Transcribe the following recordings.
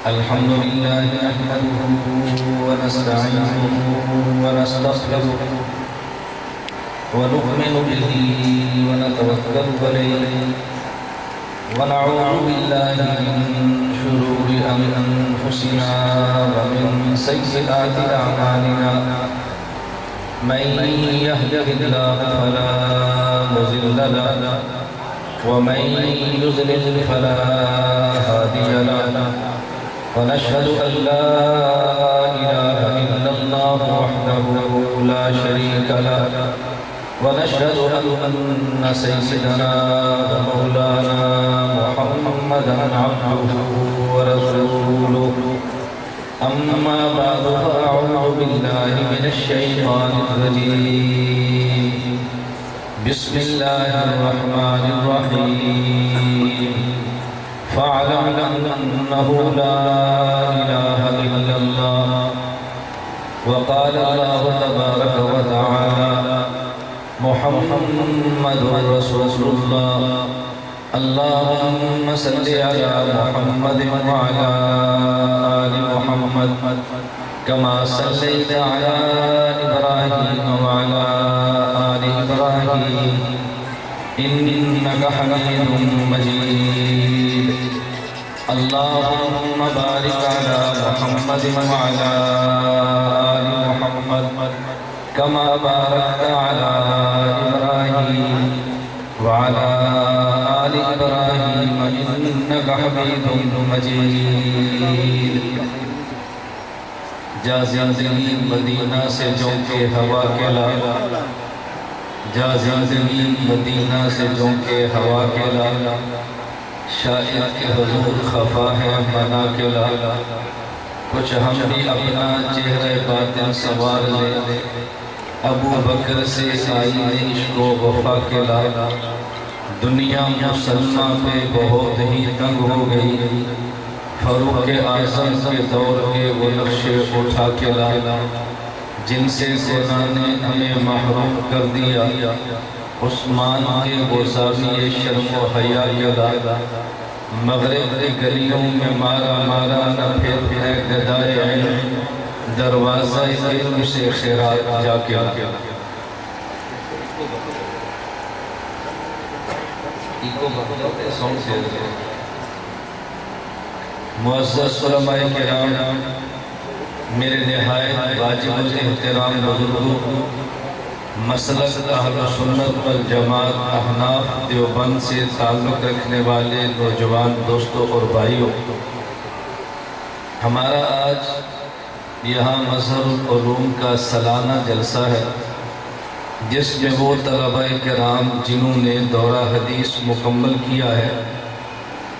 الحمد لله نحمده ونستعينه ونستغفره ونؤمن به ونتوكل عليه ونعوذ بالله من شرور أنفسنا ومن سيئات أعمالنا من يهده الله فلا مضل له ومن يضلل فلا هادي له ونشهد أن لا إله إلا الله وحده لا شريك له ونشهد أن سيدنا ومولانا محمدا عبده ورسوله أما بعد فأعوذ بالله من الشيطان الرجيم بسم الله الرحمن الرحيم فاعلم أنه لا إله إلا الله وقال الله تبارك وتعالى محمد رسول الله اللهم صل على محمد وعلى آل محمد كما صليت على إبراهيم وعلى آل إبراهيم إنك حميد مجيد اللهم بارك على محمد وعلى آل محمد كما باركت على إبراهيم وعلى آل إبراهيم إنك حميد مجيد جا زندگی مدینہ سے جونکے ہوا کے لالا جا زندگی مدینہ سے جونکے ہوا کے لالا شاعر کے حضور خفا ہے بنا کے لالا کچھ ہم بھی اپنا چہرہ باطن سوار لے ابو بکر سے آئی عشق و وفا کے لالا دنیا مسلمہ پہ بہت ہی تنگ ہو گئی فاروق اعظم کے دور کے وہ نقشے اٹھا کے لالا جن سے خدا نے ہمیں محروم کر دیا عثمان کے وہ زاویے شرم و حیا کے لالا مغرب کی گلیوں میں مارا مارا نہ پھر ہے گدائے علم دروازہ علم سے خیرات جا کے آگیا معزز علماء کرام میرے نہایت واجب الاحترام بزرگوں مسلک اہل سنت والجماعت احناف دیوبند سے تعلق رکھنے والے نوجوان دوستوں اور بھائیوں ہمارا آج یہاں مظہر العلوم کا سالانہ جلسہ ہے جس میں وہ طلبہ کرام جنہوں نے دورہ حدیث مکمل کیا ہے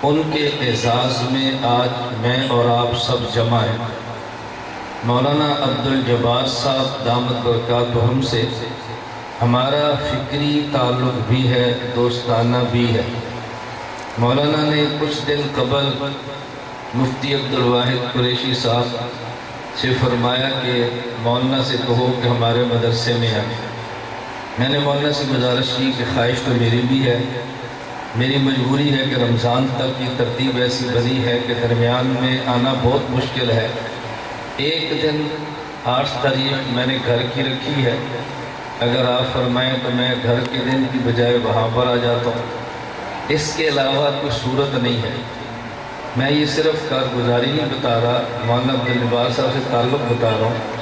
ان کے اعزاز میں آج میں اور آپ سب جمع ہیں مولانا عبدالجبار صاحب دامت برکاتہم سے ہمارا فکری تعلق بھی ہے دوستانہ بھی ہے مولانا نے کچھ دن قبل مفتی عبدالواحد قریشی صاحب سے فرمایا کہ مولانا سے کہو کہ ہمارے مدرسے میں آئیں میں نے مولانا سے گزارش کی کہ خواہش تو میری بھی ہے میری مجبوری ہے کہ رمضان تک کی ترتیب ایسی بنی ہے کہ درمیان میں آنا بہت مشکل ہے ایک دن 8 تاریخ میں نے گھر کی رکھی ہے اگر آپ فرمائیں تو میں گھر کے دن کی بجائے وہاں پر آ جاتا ہوں اس کے علاوہ کوئی صورت نہیں ہے میں یہ صرف کارگزاری نہیں بتا رہا مولانا عبدالجبار صاحب سے تعلق بتا رہا ہوں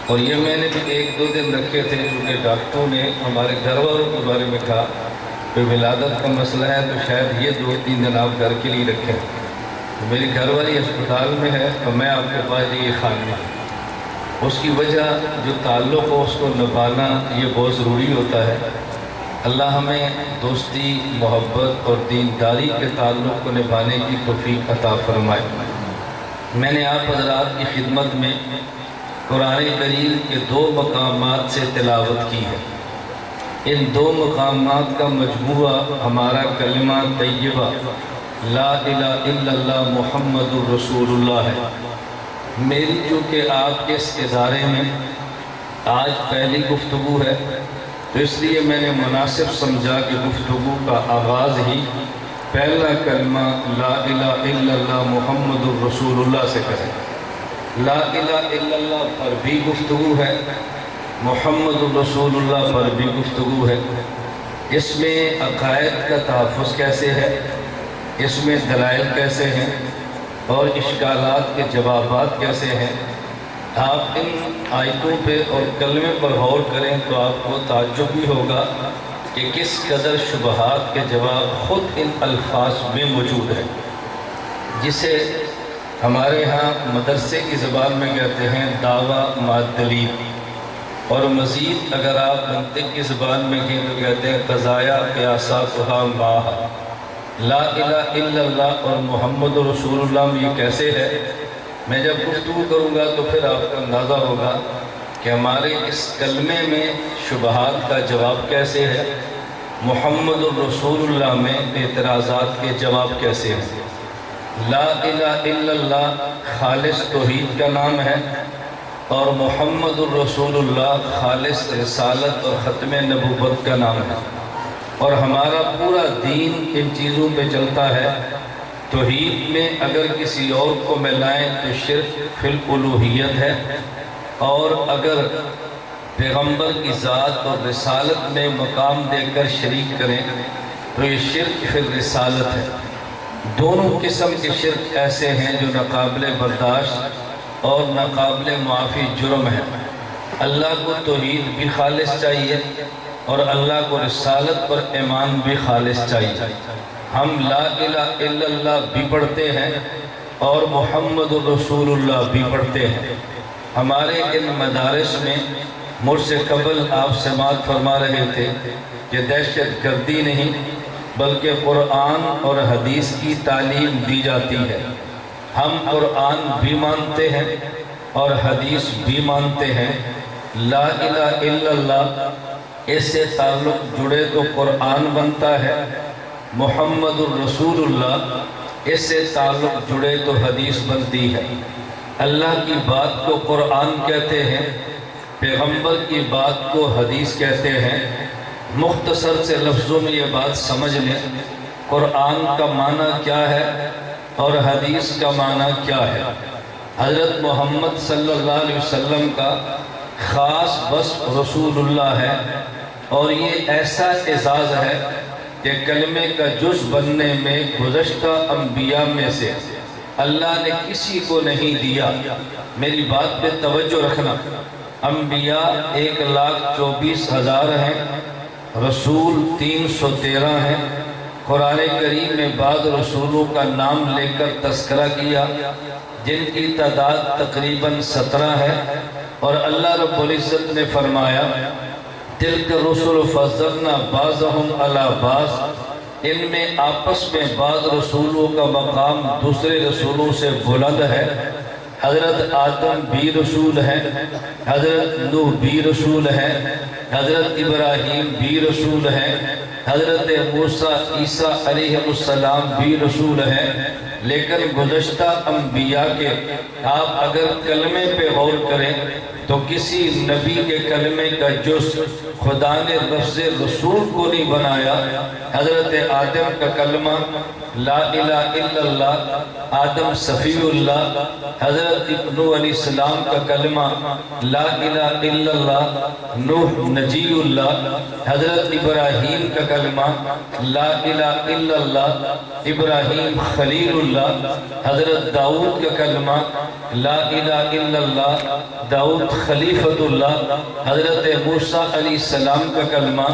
اور یہ میں نے بھی 1-2 دن رکھے تھے کیونکہ ڈاکٹروں نے ہمارے گھر والوں کے بارے میں کہا کہ ولادت کا مسئلہ ہے تو شاید یہ 2-3 دن آپ گھر کے لیے رکھیں. تو میری گھر والی اسپتال میں ہے تو میں آپ کے پاس یہ خانہ. اس کی وجہ جو تعلق ہو اس کو نبھانا یہ بہت ضروری ہوتا ہے. اللہ ہمیں دوستی، محبت اور دینداری کے تعلق کو نبھانے کی توفیق عطا فرمائے. میں نے آپ حضرات کی خدمت میں قرآن کریم کے 2 مقامات سے تلاوت کی ہے. ان 2 مقامات کا مجموعہ ہمارا کلمہ طیبہ لا الہ الا اللہ محمد الرسول اللہ ہے. میری چونکہ آپ کے اس ادارے میں آج پہلی گفتگو ہے تو اس لیے میں نے مناسب سمجھا کہ گفتگو کا آغاز ہی پہلا کلمہ لا الہ الا اللہ محمد الرسول اللہ سے کریں. لا الہ الا اللہ پر بھی گفتگو ہے، محمد الرسول اللہ پر بھی گفتگو ہے. اس میں عقائد کا تحفظ کیسے ہے، اس میں دلائل کیسے ہیں اور اشکالات کے جوابات کیسے ہیں. آپ ان آیتوں پہ اور کلمے پر غور کریں تو آپ کو تعجب بھی ہوگا کہ کس قدر شبہات کے جواب خود ان الفاظ میں موجود ہے، جسے ہمارے ہاں مدرسے کی زبان میں کہتے ہیں دعویٰ مع دلیل، اور مزید اگر آپ منطق کی زبان میں کہیں تو کہتے ہیں قضایا قیاساتھا معہا. لا الہ الا اللہ اور محمد رسول اللہ یہ کیسے ہے، میں جب گفتگو کروں گا تو پھر آپ کا اندازہ ہوگا کہ ہمارے اس کلمے میں شبہات کا جواب کیسے ہے، محمد الرسول اللہ میں اعتراضات کے جواب کیسے ہیں. لا الہ الا اللہ خالص توحید کا نام ہے اور محمد الرسول اللہ خالص رسالت اور ختم نبوت کا نام ہے، اور ہمارا پورا دین ان چیزوں پہ چلتا ہے. توحید میں اگر کسی اور کو ملائیں تو شرک فی الالوہیت ہے، اور اگر پیغمبر کی ذات اور رسالت میں مقام دے کر شریک کریں تو یہ شرک فی الرسالت ہے. دونوں قسم کے شرک ایسے ہیں جو ناقابل برداشت اور ناقابل معافی جرم ہے. اللہ کو توحید بھی خالص چاہیے اور اللہ کو رسالت پر ایمان بھی خالص چاہیے. ہم لا الہ الا اللہ بھی پڑھتے ہیں اور محمد الرسول اللہ بھی پڑھتے ہیں. ہمارے ان مدارس میں مجھ سے قبل آپ سماعت فرما رہے تھے کہ دہشت گردی نہیں بلکہ قرآن اور حدیث کی تعلیم دی جاتی ہے. ہم قرآن بھی مانتے ہیں اور حدیث بھی مانتے ہیں. لا الہ الا اللہ اس سے تعلق جڑے تو قرآن بنتا ہے، محمد الرسول اللہ اس سے تعلق جڑے تو حدیث بنتی ہے. اللہ کی بات کو قرآن کہتے ہیں، پیغمبر کی بات کو حدیث کہتے ہیں. مختصر سے لفظوں میں یہ بات سمجھ لیں، قرآن کا معنی کیا ہے اور حدیث کا معنی کیا ہے. حضرت محمد صلی اللہ علیہ وسلم کا خاص وصف رسول اللہ ہے، اور یہ ایسا اعزاز ہے کہ کلمے کا جز بننے میں گزشتہ انبیاء میں سے اللہ نے کسی کو نہیں دیا. میری بات پہ توجہ رکھنا، انبیاء 1,24,000 ہیں، رسول 313 ہیں. قرآن کریم میں بعض رسولوں کا نام لے کر تذکرہ کیا جن کی تعداد تقریباً 17 ہے، اور اللہ رب العزت نے فرمایا تِلْكَ الرُّسُلُ فَضَّلْنَا بَعْضَهُمْ عَلَى بَعْضٍ. ان میں آپس میں بعض رسولوں کا مقام دوسرے رسولوں سے بلند ہے. حضرت آدم بھی رسول ہیں، حضرت نوح بھی رسول ہیں، حضرت ابراہیم بھی رسول ہیں، حضرت موسیٰ عیسیٰ علیہ السلام بھی رسول ہیں. لیکن گزشتہ انبیاء کے آپ اگر کلمے پہ غور کریں تو کسی نبی کے کلمے کا جز خدا نے لفظ رسول کو نہیں بنایا. حضرت آدم کا کلمہ لا الہ الا اللہ، آدم صفی اللہ. حضرت نوح علیہ السلام کا کلمہ لا الہ الا اللہ، نوح نجی اللہ. حضرت ابراہیم کا کلمہ لا الہ الا اللہ، ابراہیم خلیل اللہ. اللہ، حضرت داؤد کا کلمہ لا الہ الا اللہ، داؤد خلیفۃ اللہ، حضرت موسیٰ علیہ السلام کا کلمہ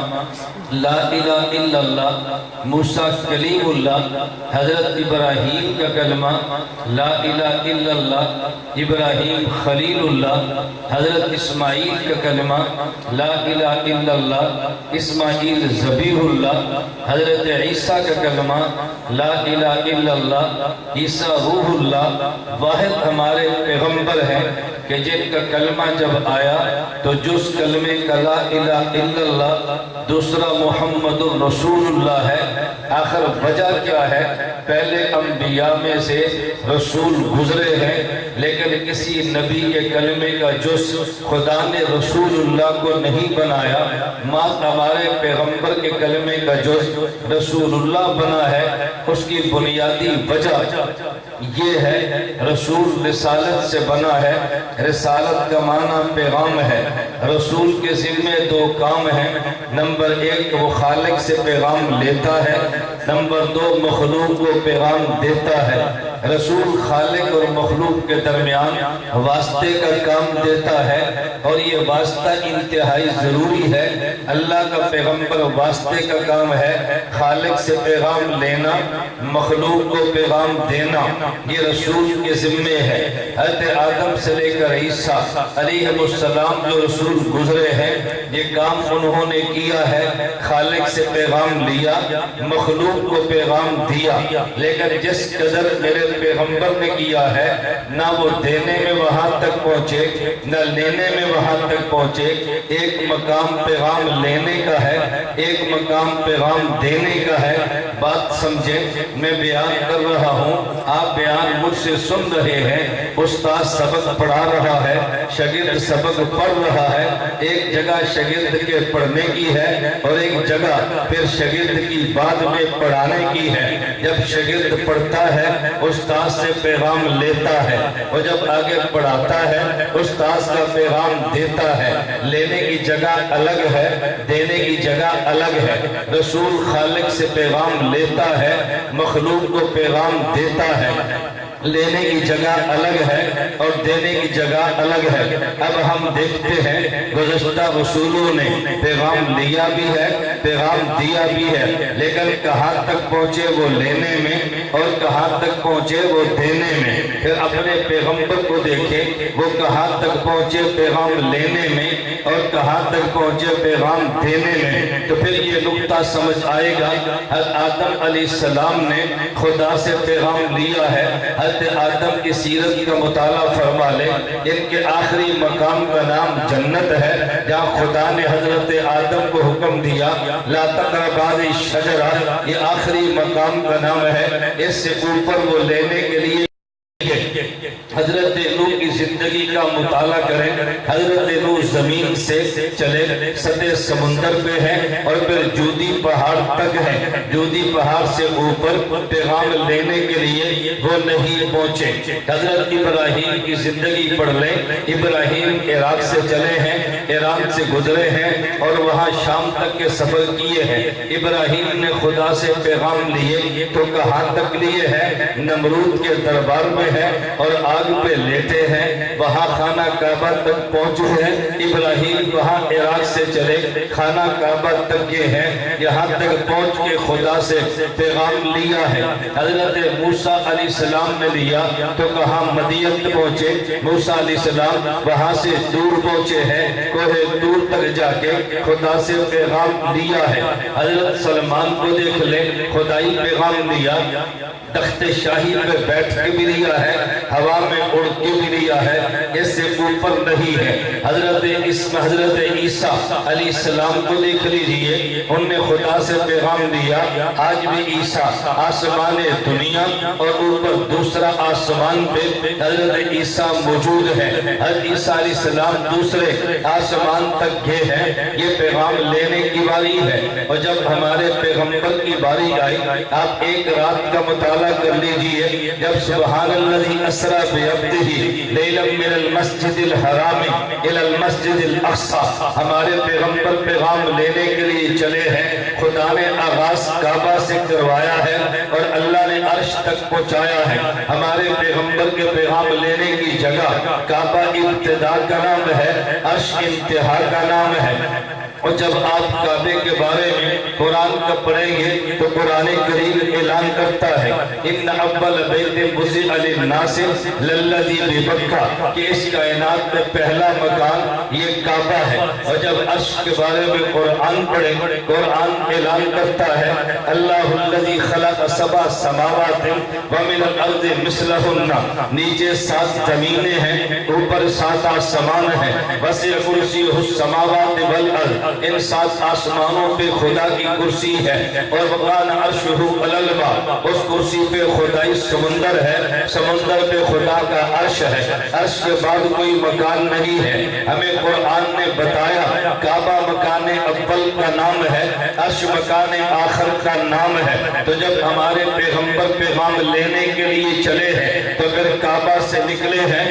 لا الہ الا اللہ، موسیٰ کلیم اللہ، حضرت ابراہیم کا کلمہ لا الہ الا اللہ، ابراہیم خلیل اللہ، حضرت اسماعیل کا کلمہ لا الہ الا اللہ، اسماعیل ذبیح اللہ، حضرت عیسیٰ کا کلمہ لا الہ الا اللہ، عیسیٰ روح اللہ۔ واحد ہمارے پیغمبر ہیں کہ جن کا کلمہ جب آیا تو جس کلمے کا لا الہ الا اللہ دوسرا محمد الرسول اللہ ہے۔ آخر وجہ کیا ہے؟ پہلے انبیاء میں سے رسول گزرے ہیں، لیکن کسی نبی کے کلمے کا جز خدا نے رسول اللہ کو نہیں بنایا، ماں ہمارے پیغمبر کے کلمے کا جز رسول اللہ بنا ہے۔ اس کی بنیادی وجہ یہ ہے، رسول رسالت سے بنا ہے، رسالت کا معنی پیغام ہے۔ رسول کے ذمہ دو کام ہیں، نمبر ایک وہ خالق سے پیغام لیتا ہے، نمبر دو مخلوق کو پیغام دیتا ہے۔ رسول خالق اور مخلوق کے درمیان واسطے کا کام دیتا ہے، اور یہ واسطہ انتہائی ضروری ہے۔ اللہ کا پیغمبر واسطے کا کام ہے، خالق سے پیغام لینا، مخلوق کو پیغام دینا، یہ رسول کے ذمے ہے۔ حضرت آدم سے لے کر عیسیٰ علیہ السلام جو رسول گزرے ہیں، یہ کام انہوں نے کیا ہے، خالق سے پیغام لیا، مخلوق کو پیغام دیا۔ لیکن جس قدر میرے پیغمبر نے کیا ہے، نہ وہ دینے میں وہاں تک پہنچے، نہ لینے میں وہاں تک پہنچے۔ ایک مقام پیغام لینے کا ہے، ایک مقام پیغام دینے کا ہے۔ بات سمجھیں، میں بیان کر رہا ہوں، آپ بیان مجھ سے سن رہے ہیں، استاد سبق پڑھا رہا ہے، شاگرد سبق پڑھ رہا ہے۔ ایک جگہ شاگرد کے پڑھنے کی ہے اور ایک جگہ پھر شاگرد کی بعد میں پڑھانے کی ہے۔ جب شاگرد پڑھتا ہے استاد سے پیغام لیتا ہے، اور جب آگے پڑھاتا ہے استاد کا پیغام دیتا ہے۔ لینے کی جگہ الگ ہے، دینے کی جگہ الگ ہے۔ رسول خالق سے پیغام لیتا ہے، مخلوق کو پیغام دیتا ہے۔ لینے کی جگہ الگ ہے اور دینے کی جگہ الگ ہے۔ اب ہم دیکھتے ہیں گزشتہ رسولوں نے پیغام لیا بھی ہے، پیغام دیا بھی ہے، لیکن کہاں تک پہنچے وہ لینے میں اور کہاں تک پہنچے وہ دینے میں۔ پھر اپنے پیغمبر کو دیکھیں، وہ کہاں تک پہنچے پیغام لینے میں اور کہاں تک پہنچے پیغام دینے میں۔ تو پھر یہ نقطہ سمجھ آئے گا، حضرت آدم علیہ السلام نے خدا سے پیغام لیا ہے۔ حضرت آدم کی سیرت کا مطالعہ فرما لیں، ان کے آخری مقام کا نام جنت ہے، جہاں خدا نے حضرت آدم کو حکم دیا لا تقربا الشجرہ، یہ آخری مقام کا نام ہے۔ اس سے اوپر وہ لینے کے لیے حضرت نوح کی زندگی کا مطالعہ کریں۔ حضرت نوح زمین سے چلے، سطح سمندر پہ ہے اور پھر جودی پہاڑ تک ہے۔ جودی پہاڑ سے اوپر پیغام لینے کے لیے وہ نہیں پہنچے۔ حضرت ابراہیم کی زندگی پڑھ لیں، ابراہیم عراق سے چلے ہیں، ایران سے گزرے ہیں اور وہاں شام تک کے سفر کیے ہیں۔ ابراہیم نے خدا سے پیغام لیے تو کہاں تک لیے ہیں؟ نمرود کے دربار میں ہے اور آگ پہ لیٹے ہیں، وہاں خانہ کعبہ تک پہنچے ہیں۔ ابراہیم وہاں عراق سے چلے، خانہ کعبہ تک کے ہیں، یہاں تک پہنچ کے خدا سے پیغام لیا ہے۔ حضرت موسیٰ علیہ السلام نے لیا تو کہاں مدین پہنچے، موسیٰ علیہ السلام وہاں سے دور پہنچے ہیں، کوہ دور تک جا کے خدا سے پیغام لیا ہے۔ حضرت سلمان کو دیکھ لیں، خدائی پیغام لیا، تخت شاہی پہ بیٹھ کے بھی لیا ہے، ہوا میں اڑ کے بھی لیا ہے، اس سے اوپر نہیں ہے۔ حضرت عیسیٰ علیہ السلام کو دیکھ لیجئے، انہوں نے خدا سے پیغام لیا۔ آج بھی عیسیٰ آسمان دنیا اور اوپر دوسرا آسمان پہ حضرت عیسیٰ موجود ہے۔ حضرت عیسیٰ علیہ السلام دوسرے آسمان تک گئے ہیں، یہ پیغام لینے کی باری ہے۔ اور جب ہمارے پیغمبر کی باری آئی، آپ ایک رات کا مطالعہ کر لیجئے، جب سبحان الذی اسری بعبدہ لیلا من المسجد الحرام الی المسجد الاقصی، ہمارے پیغمبر پیغام لینے کے لیے چلے ہیں، خدا نے آغاز کعبہ سے کروایا ہے اور اللہ نے عرش تک پہنچایا ہے۔ ہمارے پیغمبر کے پیغام لینے کی جگہ کعبہ ابتدا کا نام ہے، عرش انتہا کا نام ہے۔ اور جب آپ کعبے کے بارے میں قرآن کا پڑھیں گے تو قرآن کریم اعلان کرتا ہے ان اول بیت وضع للناس للذی ببکہ، کہ اس کائنات میں پہلا مکان یہ کعبہ ہے۔ اور جب عرش کے بارے میں قرآن پڑھیں، قرآن اعلان کرتا ہے اللہ الذی خلق سبع سماوات ومن الارض مثلہن، نیچے 7 زمینیں ہیں، اوپر 7 آسمان ہیں، وسع کرسیہ السماوات والارض، ان 7 آسمانوں پہ خدا کی کرسی ہے، اور وقان عرشہ علی الماء، اس کرسی پہ خدائی سمندر ہے، سمندر پہ خدا کا عرش ہے، عرش کے بعد کوئی مکان نہیں ہے۔ ہمیں قرآن نے بتایا کعبہ مکان اول کا نام ہے، عرش مکان آخر کا نام ہے۔ تو جب ہمارے پیغمبر پیغام لینے کے لیے چلے ہیں تو پھر کعبہ سے نکلے ہیں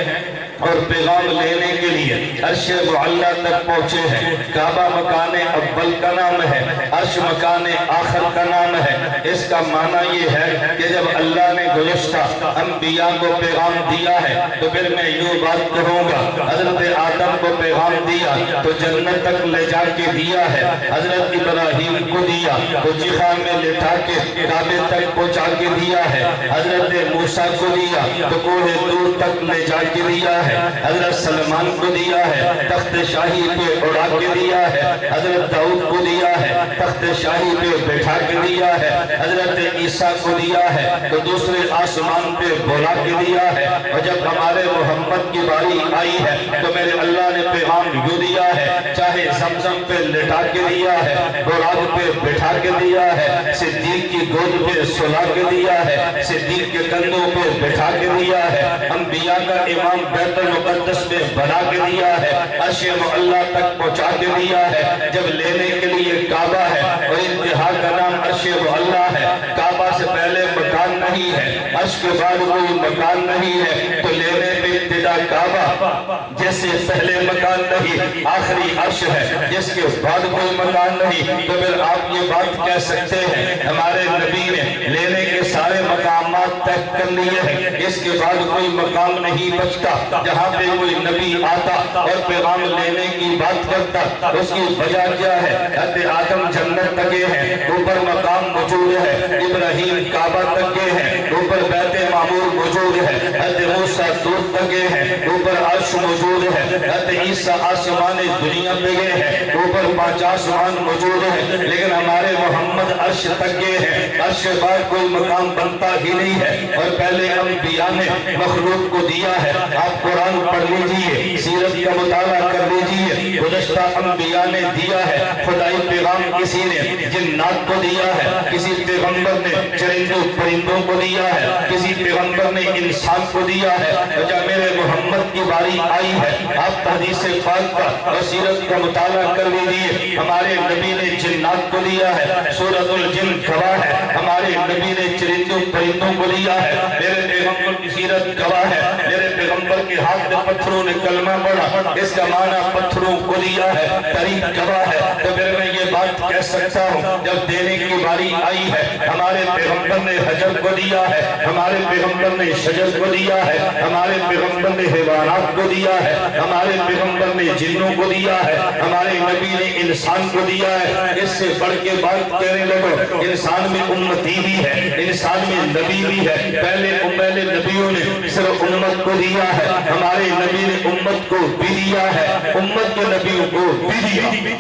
اور پیغام لینے کے لیے عرش معلیٰ تک پہنچے ہیں۔ کعبہ مکان اول کا نام ہے، عرش مکان آخر کا نام ہے۔ اس کا معنی یہ ہے کہ جب اللہ نے گزشتہ انبیاء کو پیغام دیا ہے تو پھر میں یوں بات کروں گا، حضرت آدم کو پیغام دیا تو جنت تک لے جا کے دیا ہے، حضرت ابراہیم کو دیا تو جخا میں لٹھا کے کعبے تک پہنچا کے دیا ہے، حضرت موسیٰ کو دیا تو کوہ طور تک لے جا کے دیا ہے، حضرت سلمان کو دیا ہے، تخت شاہی پہ اڑا کے دیا ہے، حضرت داؤد کو دیا ہے، تخت شاہی پہ بٹھا کے دیا ہے، حضرت عیسیٰ کو دیا ہے تو دوسرے آسمان پہ بولا کے دیا ہے۔ اور جب ہمارے محمد کی باری آئی ہے تو میرے اللہ نے پیغام یوں دیا ہے، چاہے زمزم پہ لٹا کے دیا ہے، براق پہ بٹھا کے دیا ہے، صدیق کی گود پہ سلا کے دیا ہے، صدیق کے کندھوں پہ بٹھا کے دیا ہے، انبیاء کا امام بیت المقدس میں بنا کے دیا ہے، عرش معلیٰ تک پہنچا کے دیا ہے۔ جب لینے کے لیے کعبہ ہے اور انتہا کا نام عرش معلیٰ ہے، کعبہ سے پہلے مکان نہیں ہے، عرش کے بعد کوئی مکان نہیں ہے، تو لینے پہ ابتدا کعبہ جیسے پہلے مکان نہیں، آخری عرش ہے جس کے بعد کوئی مکان نہیں، تو پھر آپ یہ بات کہہ سکتے ہیں ہمارے نبی نے لینے کے سارے مقامات طے کر لیے ہیں، اس کے بعد کوئی مقام نہیں بچتا جہاں پہ کوئی نبی آتا اور پیغام لینے کی بات کرتا۔ اس کی وجہ کیا ہے؟ حضرت آدم جنت تک گئے ہیں، اوپر مقام موجود ہے، ابراہیم کعبہ تک گئے ہیں، اوپر بیت معمور موجود ہے، حضرت موسیٰ طور تک گئے ہیں، اوپر عرش موجود ہے، حضرت عیسیٰ آسمان دنیا پہ گئے ہیں، اوپر 5 آسمان موجود ہے، لیکن ہمارے محمد عرش تک گئے ہیں، عرش کے بعد کوئی مقام بنتا ہی نہیں ہے۔ اور پہلے انبیاء نے مخلوق کو دیا ہے، آپ قرآن پڑھ لیجئے، سیرت کا مطالعہ کر لیجئے، گزشتہ انبیاء نے دیا ہے، خدائی پیغام کسی نے جنات کو دیا ہے، کسی پیغمبر نے چرندوں پرندوں کو دیا ہے، کسی پیغمبر نے انسان کو دیا ہے۔ اور جب میرے محمد کی باری آئی ہے، آپ حدیث پاک کا اور سیرت کا مطالعہ کر لیجئے، ہمارے نبی نے جنات کو دیا ہے، سورۃ الجن گواہ ہے، ہمارے نبی نے چرندوں پرندوں کو دیا ہے، میرے پیغمبر کی سیرت گواہ ہے، میرے پیغمبر کے ہاتھ میں پتھروں نے کلمہ پڑھا، اس کا معنی پتھروں کو دیا ہے، تاریخ گواہ ہے۔ تو پھر میں یہ بات کہہ سکتا ہوں جب دینے کی باری آئی ہے، ہمارے پیغمبر نے حجر کو دیا ہے، ہمارے پیغمبر نے شجر کو دیا ہے، ہمارے پیغمبر نے حیوانات کو دیا ہے، ہمارے پیغمبر نے جنوں کو دیا ہے، ہمارے نبی نے انسان کو دیا ہے۔ اس سے بڑھ کے بات کہنے لگو، انسان میں امتی بھی ہے، انسان میں نبی بھی ہے۔ پہلے نبیوں نے صرف امت کو دیا ہے، ہمارے نبی نے امت کو بھی دیا ہے، امت کے نبیوں کو بھی دیا۔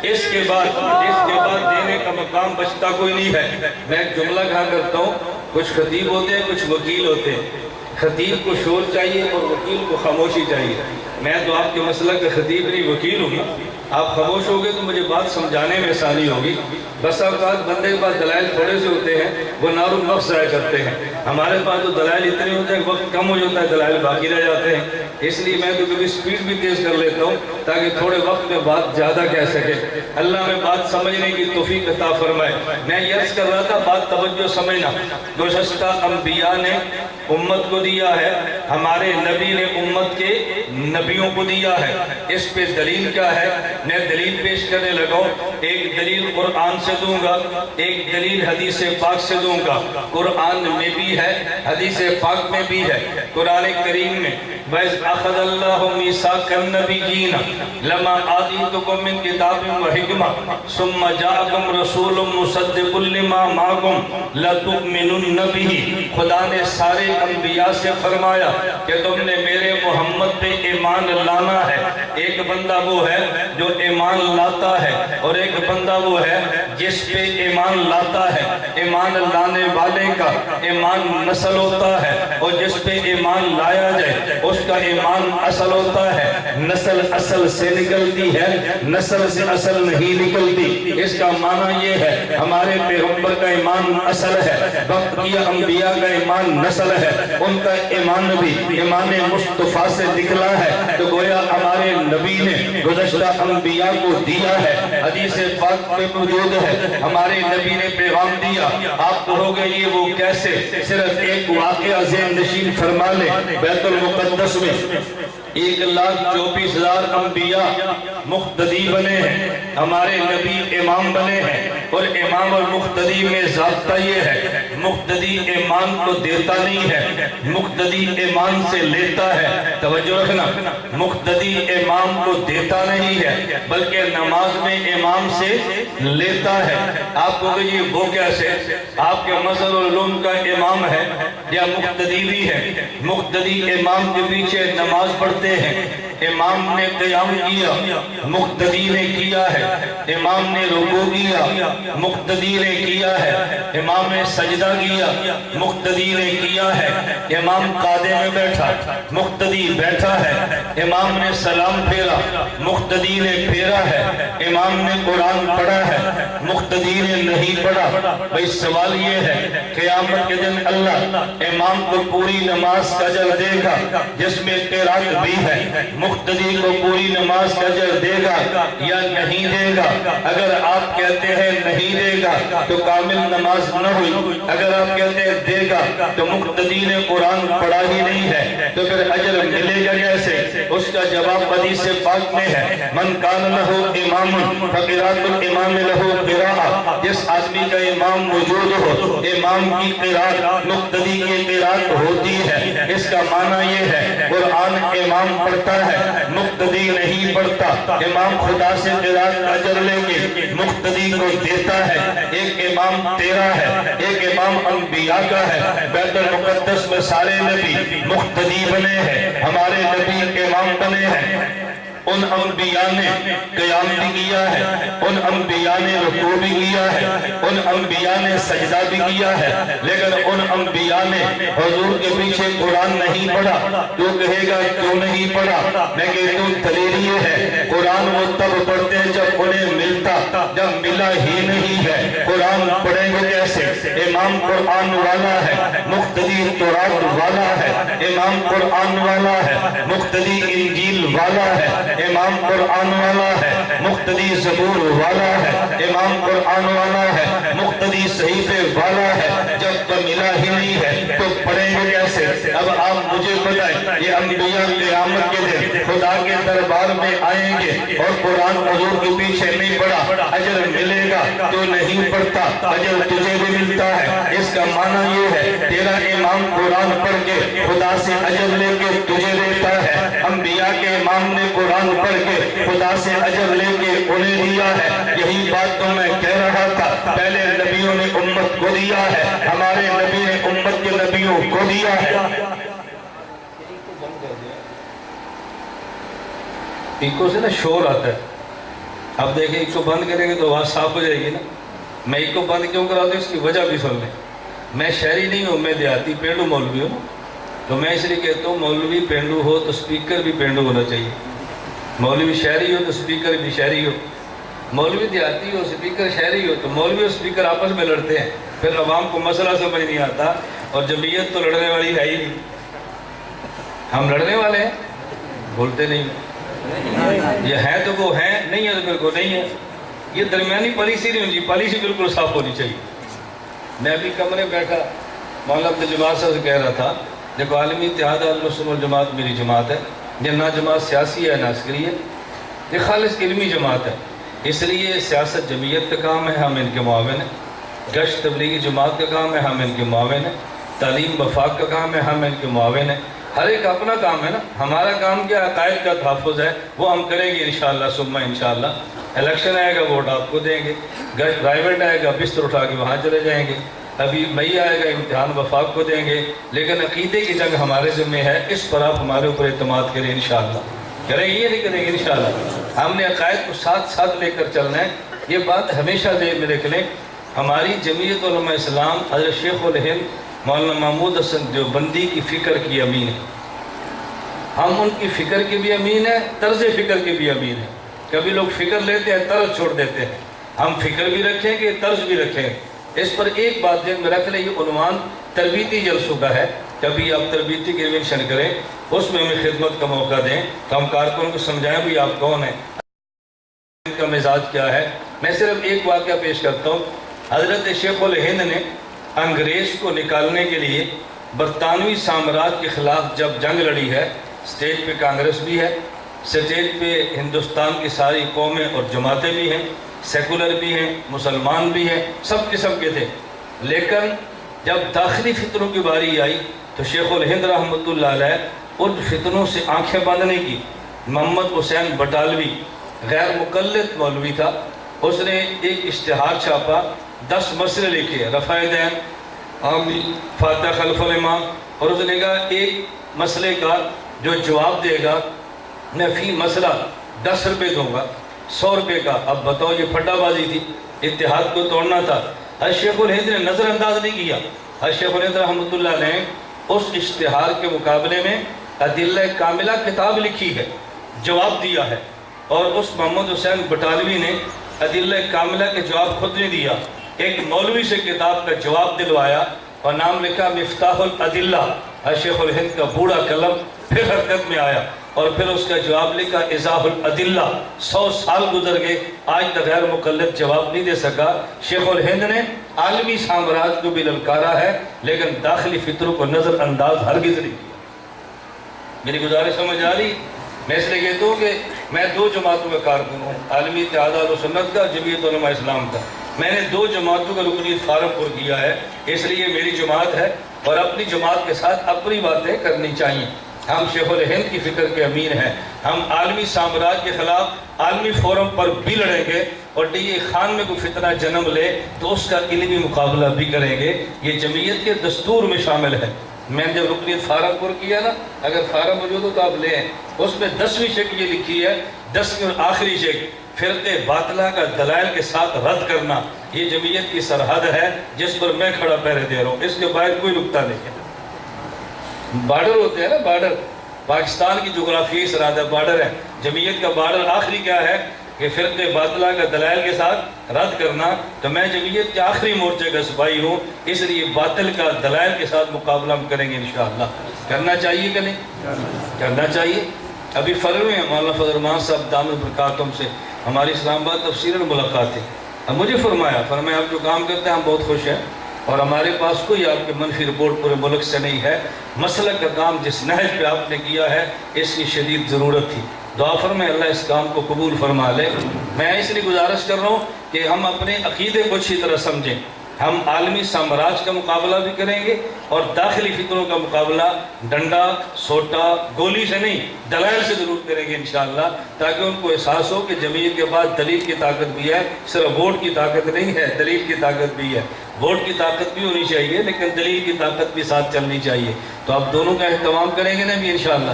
اس کے بعد دینے کا مقام بچتا کوئی نہیں ہے۔ میں ایک جملہ کہا کرتا ہوں، کچھ خطیب ہوتے ہیں، کچھ وکیل ہوتے ہیں۔ خطیب کو شور چاہیے اور وکیل کو خاموشی چاہیے۔ میں تو آپ کے مسلک کا خطیب نہیں، وکیل ہوں۔ آپ خاموش ہوگے تو مجھے بات سمجھانے میں آسانی ہوگی۔ بس اوقات بندے کے پاس دلائل تھوڑے سے ہوتے ہیں، وہ نارو وقت ضائع کرتے ہیں۔ ہمارے پاس تو دلائل اتنے ہوتے ہیں کہ وقت کم ہو جاتا ہے، دلائل باقی رہ جاتے ہیں۔ اس لیے میں تو کبھی سپیڈ بھی تیز کر لیتا ہوں تاکہ تھوڑے وقت میں بات زیادہ کہہ سکے۔ اللہ میں بات سمجھنے کی توفیق عطا فرمائے۔ میں یہ عرض کر رہا تھا، بات توجہ سمجھنا۔ گزشتہ انبیاء نے امت کو دیا ہے، ہمارے نبی نے امت کے نبی نبیوں کو دیا ہے۔ اس پہ دلیل کیا ہے؟ میں دلیل پیش کرنے لگا ہوں۔ ایک دلیل قرآن سے دوں گا، ایک دلیل حدیث پاک سے دوں گا۔ قرآن میں بھی ہے، حدیث پاک میں بھی ہے۔ قرآن کریم میں وَإِذْ أَخَذَ اللَّهُ مِيثَاقَ النَّبِيِّينَ لَمَا آتَيْتُكُم مِّن كِتَابٍ وَحِكْمَةٍ ثُمَّ جَاءَكُمْ رَسُولٌ مُصَدِّقٌ لِّمَا مَعَكُمْ لَتُؤْمِنُنَّ بِهِ۔ خدا نے سارے انبیاء سے فرمایا کہ تم نے میرے محمد پہ ایمان لانا ہے۔ ایک بندہ وہ ہے جو ایمان لاتا ہے، اور ایک بندہ وہ ہے جس پہ ایمان لاتا ہے۔ ایمان لانے والے کا ایمان نسل ہوتا ہے، اور جس پہ ایمان لایا جائے اس کا ایمان اصل ہوتا ہے۔ نسل اصل سے نکلتی ہے، نسل سے اصل نہیں نکلتی۔ اس کا معنی یہ ہے ہمارے پیغمبر کا ایمان اصل ہے، وقت کی انبیاء کا ایمان نسل ہے، ان کا ایمان بھی ایمان مصطفیٰ سے نکلا ہے۔ تو گویا ہمارے نبی نے گزشتہ انبیاء کو دیا ہے، حدیث پاک میں موجود ہے، ہمارے نبی نے پیغام دیا۔ آپ کہو گے یہ وہ کیسے؟ صرف ایک واقعہ ذہن نشین فرما لیں۔ بیت المقدس میں 1,24,000 انبیاء مقتدی بنے ہیں، ہمارے نبی امام بنے ہیں، اور امام اور مقتدی میں ضابطہ یہ ہے مقتدی ایمان کو دیتا نہیں ہے، مقتدی ایمان سے لیتا ہے۔ توجہ رکھنا، مقتدی امام کو دیتا نہیں ہے بلکہ نماز میں امام سے لیتا ہے۔ آپ کو یہ وہ کیسے؟ آپ کے مظہر العلوم کا امام ہے یا مقتدی بھی ہے؟ مقتدی امام کے پیچھے نماز پڑھتے ہیں، امام نے قیام کیا، مقتدی نے کیا ہے، امام نے رکوع کیا، مقتدی نے کیا ہے، امام نے سجدہ کیا، مقتدی نے کیا ہے، امام قعدے میں بیٹھا، مقتدی بیٹھا ہے، امام نے سلام پھیرا، مقتدی نے پھیرا ہے، امام نے قرآن پڑھا ہے، مقتدی نے نہیں پڑھا۔ بھئی سوال یہ ہے قیامت کے دن اللہ امام کو پوری نماز کا اجر دے گا جس میں قرات بھی ہے، مقتدی کو پوری نماز کا اجر دے گا یا نہیں دے گا؟ اگر آپ کہتے ہیں نہیں دے گا تو کامل نماز نہ ہوئی، اگر آپ کہتے ہیں دے گا تو مقتدی نے قرآن پڑھا ہی نہیں ہے، تو پھر اجر ملے گا کیسے؟ اس کا جواب حدیث پاک میں ہے من کان لہو امام فقرات الامام لہو قراءۃ۔ جس آدمی کا امام موجود ہو، امام کی قرات مقتدی کی قرات ہوتی ہے۔ اس کا معنی یہ ہے قرآن امام پڑھتا ہے، مقتدی نہیں پڑھتا، امام خدا سے قرات کا اجر لے کے مقتدی کو دیتا ہے۔ ایک امام تیرا ہے، ایک امام انبیاء کا ہے۔ بیت المقدس میں سارے نبی مقتدی بنے ہیں، ہمارے نبی امام بنے ہیں۔ ان انبیاء نے قیام بھی کیا ہے، ان انبیاء نے رکوع بھی کیا ہے، ان انبیاء نے سجدہ بھی کیا ہے، لیکن ان انبیاء نے حضور کے پیچھے قرآن نہیں پڑھا۔ تو کہے گا کیوں نہیں پڑھا؟ میں کہتا ہوں دلیل یہ ہے قرآن وہ تب پڑھتے ہیں جب انہیں ملتا، جب ملا ہی نہیں ہے قرآن پڑھیں گے کیسے؟ امام قرآن والا ہے، مقتدی تورات والا ہے، امام قرآن والا ہے، مقتدی انجیل والا ہے، امام قرآن والا ہے، مقتدی زبور والا ہے، امام قرآن والا ہے، مقتدی صحیفے والا ہے۔ جب تک ملا ہی نہیں ہے تو پڑھیں گے کیسے؟ اب آپ مجھے بتائیں یہ انبیاء قیامت کے دن خدا کے دربار میں آئیں گے اور قرآن حضور کے پیچھے نہیں پڑھا، اجر ملے گا؟ تو نہیں پڑھتا اجر تجھے بھی ملتا ہے۔ اس کا معنی یہ ہے تیرا امام قرآن پڑھ کے خدا سے اجر لے کے تجھے دیتا ہے، انبیاء کے امام نے قرآن پڑھ کے خدا سے اجر لے کے انہیں دیا ہے۔ یہی بات تو میں کہہ رہا تھا، پہلے نبیوں نے امت کو دیا ہے، ہمارے نبی نے امت کے نبیوں کو دیا ہے۔ ایکو سے نا شور آتا ہے، اب دیکھیں ایک کو بند کریں گے تو آواز صاف ہو جائے گی نا۔ میں ایک کو بند کیوں کراتا ہوں اس کی وجہ بھی سن لیں۔ میں شہری نہیں ہوں، میں دیہاتی پینڈو مولوی ہوں، تو میں اس لیے کہتا ہوں مولوی پینڈو ہو تو سپیکر بھی پینڈو ہونا چاہیے، مولوی شہری ہو تو سپیکر بھی شہری ہو، مولوی دیہاتی ہو سپیکر شہری ہو تو مولوی اور سپیکر آپس میں لڑتے ہیں، پھر عوام کو مسئلہ سمجھ نہیں آتا، اور جمعیت تو لڑنے والی ہے ہی نہیں۔ ہم لڑنے والے ہیں، بولتے نہیں، یہ ہے تو وہ ہے، نہیں ہے تو پھر کو نہیں ہے۔ یہ درمیانی پالیسی نہیں ہونی، پالیسی بالکل صاف ہونی چاہیے۔ میں ابھی کمرے بیٹھا مولانا عبد الجبار صاحب سے کہہ رہا تھا دیکھو عالمی اتحاد اہل سنت والجماعت میری جماعت ہے، یہ نہ جماعت سیاسی ہے نہ عسکری ہے، یہ خالص علمی جماعت ہے۔ اس لیے سیاست جمعیت کا کام ہے، ہم ان کے معاون ہیں۔ گشت تبلیغی جماعت کا کام ہے، ہم ان کے معاون ہیں۔ تعلیم وفاق کا کام ہے، ہم ان کے معاون ہیں۔ ہر ایک اپنا کام ہے نا، ہمارا کام کیا عقائد کا تحفظ ہے، وہ ہم کریں گے انشاءاللہ ثم انشاءاللہ۔ الیکشن آئے گا ووٹ آپ کو دیں گے، پرائیویٹ آئے گا بستر اٹھا کے وہاں چلے جائیں گے، ابھی مئی آئے گا امتحان وفاق کو دیں گے، لیکن عقیدے کی جنگ ہمارے ذمہ ہے، اس پر آپ ہمارے اوپر اعتماد کریں انشاءاللہ۔ کریں یہ نہیں کریں گے انشاءاللہ، ہم نے عقائد کو ساتھ ساتھ لے کر چلنا ہے۔ یہ بات ہمیشہ ذہن میں رکھ لیں، ہماری جمعیت علماء اسلام حضرت شیخ الہند مولانا محمود حسن دیوبندی کی فکر کی امین ہے، ہم ان کی فکر کے بھی امین ہیں، طرز فکر کے بھی امین ہیں۔ کبھی لوگ فکر لیتے ہیں طرز چھوڑ دیتے ہیں، ہم فکر بھی رکھیں گے طرز بھی رکھیں گے۔ اس پر ایک بات ذہن میں رکھ لیں، یہ عنوان تربیتی جلسوں کا ہے، کبھی آپ تربیتی کی کنونشن کریں، اس میں ہمیں خدمت کا موقع دیں تو ہم کارکنوں کو سمجھائیں بھی آپ کون ہیں، ان کا مزاج کیا ہے۔ میں صرف ایک واقعہ پیش کرتا ہوں۔ حضرت شیخ الہند نے انگریز کو نکالنے کے لیے برطانوی سامراج کے خلاف جب جنگ لڑی ہے، اسٹیج پہ کانگریس بھی ہے، اسٹیج پہ ہندوستان کی ساری قومیں اور جماعتیں بھی ہیں، سیکولر بھی ہیں، مسلمان بھی ہیں، سب قسم کے تھے، لیکن جب داخلی فتنوں کی باری آئی تو شیخ الہند رحمۃ اللہ علیہ ان فتنوں سے آنکھیں بند نہیں کی۔ محمد حسین بٹالوی غیر مقلد مولوی تھا، اس نے ایک اشتہار چھاپا، 10 مسئلے لکھے، رفع دین، آمین، فاتحہ خلف الامام، اور اس نے کہا ایک مسئلے کا جو جواب دے گا میں فی مسئلہ 10 روپے دوں گا، 100 روپے کا۔ اب بتاؤ یہ پھڈا بازی تھی، اتحاد کو توڑنا تھا۔ شیخ الہند نے نظر انداز نہیں کیا۔ شیخ الہند رحمۃ اللہ نے اس اشتہار کے مقابلے میں ادلہ کاملہ کتاب لکھی ہے، جواب دیا ہے، اور اس محمد حسین بٹالوی نے ادلہ کاملہ کے جواب خود نہیں دیا، ایک مولوی سے کتاب کا جواب دلوایا اور نام لکھا مفتاح الادلہ۔ شیخ الہند کا بوڑھا قلم پھر حرکت میں آیا اور پھر اس کا جواب لکھا ایضاح الادلہ۔ 100 سال گزر گئے، آج تک غیر مقلد جواب نہیں دے سکا۔ شیخ الہند نے عالمی سامراج کو بھی للکارا ہے، لیکن داخلی فطروں کو نظر انداز ہرگز نہیں کیا۔ میری گزارش سمجھ آ رہی؟ میں اس لیے کہتا ہوں کہ میں 2 جماعتوں کا کارکن ہوں، عالمی اتحاد اہل سنت کا، جمعیت علماء اسلام کا۔ میں نے 2 جماعتوں کا رکنیت فارم پر کیا ہے، اس لیے میری جماعت ہے اور اپنی جماعت کے ساتھ اپنی باتیں کرنی چاہیے۔ ہم شیخ الہند کی فکر کے امین ہیں، ہم عالمی سامراج کے خلاف عالمی فورم پر بھی لڑیں گے، اور ڈی اے خان میں کوئی فتنہ جنم لے تو اس کا علمی مقابلہ بھی کریں گے۔ یہ جمعیت کے دستور میں شامل ہے۔ میں نے جب رکنیت فارم پر کیا نا، اگر فارم موجود ہو تو آپ لیں، اس میں 10ویں شک یہ لکھی ہے، 10ویں اور آخری شک، فرقے باطلہ کا دلائل کے ساتھ رد کرنا، یہ جمعیت کی سرحد ہے جس پر میں کھڑا پہرے دے رہا ہوں، اس کے باہر کوئی نقطہ نہیں ہے۔ بارڈر ہوتے ہیں نا، بارڈر، پاکستان کی جغرافیائی سرحد ہے، بارڈر ہے۔ جمعیت کا بارڈر آخری کیا ہے کہ فرقے باطلہ کا دلائل کے ساتھ رد کرنا، تو میں جمعیت کے آخری مورچے کا سپاہی ہوں، اس لیے باطل کا دلائل کے ساتھ مقابلہ ہم کریں گے انشاءاللہ۔ کرنا چاہیے کہ نہیں؟ کرنا چاہیے۔ ابھی فرور میں مولانا فضل الرحمان صاحب دامت برکاتہم سے ہماری اسلام آباد تفصیلاً ملاقات ہے، اب مجھے فرمایا آپ جو کام کرتے ہیں ہم بہت خوش ہیں، اور ہمارے پاس کوئی آپ کی منفی رپورٹ پورے ملک سے نہیں ہے، مسلک کا کام جس نہج پہ آپ نے کیا ہے اس کی شدید ضرورت تھی، دعا فرمائے اللہ اس کام کو قبول فرما لے۔ میں اس لیے گزارش کر رہا ہوں کہ ہم اپنے عقیدے کو اچھی طرح سمجھیں، ہم عالمی سامراج کا مقابلہ بھی کریں گے اور داخلی فتنوں کا مقابلہ ڈنڈا، سوٹا، گولی سے نہیں، دلائل سے ضرور کریں گے انشاءاللہ، تاکہ ان کو احساس ہو کہ جمعیت کے بعد دلیل کی طاقت بھی ہے، صرف ووٹ کی طاقت نہیں ہے، دلیل کی طاقت بھی ہے۔ ووٹ کی طاقت بھی ہونی چاہیے لیکن دلیل کی طاقت بھی ساتھ چلنی چاہیے، تو آپ دونوں کا اہتمام کریں گے نا بھی انشاءاللہ۔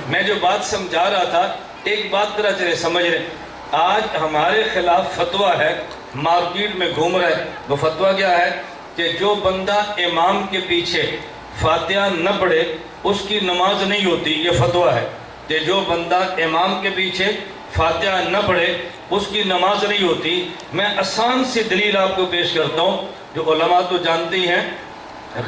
میں جو بات سمجھا رہا تھا، ایک بات ذرا چلے سمجھ رہے، آج ہمارے خلاف فتویٰ ہے، مارکیٹ میں گھوم رہا ہے، وہ فتویٰ کیا ہے کہ جو بندہ امام کے پیچھے فاتحہ نہ پڑھے اس کی نماز نہیں ہوتی، یہ فتویٰ ہے کہ جو بندہ امام کے پیچھے فاتحہ نہ پڑھے اس کی نماز نہیں ہوتی۔ میں آسان سی دلیل آپ کو پیش کرتا ہوں، جو علماء تو جانتے ہی ہیں،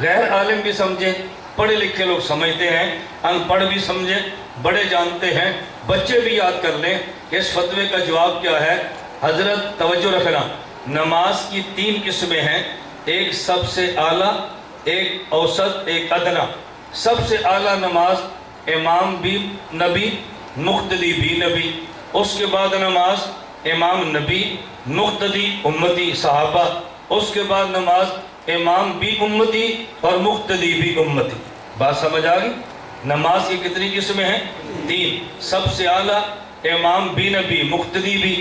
غیر عالم بھی سمجھیں، پڑھے لکھے لوگ سمجھتے ہیں، ان پڑھ بھی سمجھیں، بڑے جانتے ہیں، بچے بھی یاد کر لیں کہ اس فتوے کا جواب کیا ہے۔ حضرت توجہ رکھنا، نماز کی 3 قسمیں ہیں، ایک سب سے اعلیٰ، ایک اوسط، ایک ادنا۔ سب سے اعلیٰ نماز امام بھی نبی مقتدی بھی نبی، اس کے بعد نماز امام نبی مقتدی امتی صحابہ، اس کے بعد نماز امام بھی امتی اور مقتدی بھی امتی۔ بات سمجھ آ گئی؟ نماز کی کتنی قسمیں ہیں؟ 3۔ سب سے اعلیٰ امام بھی نبی مقتدی بھی،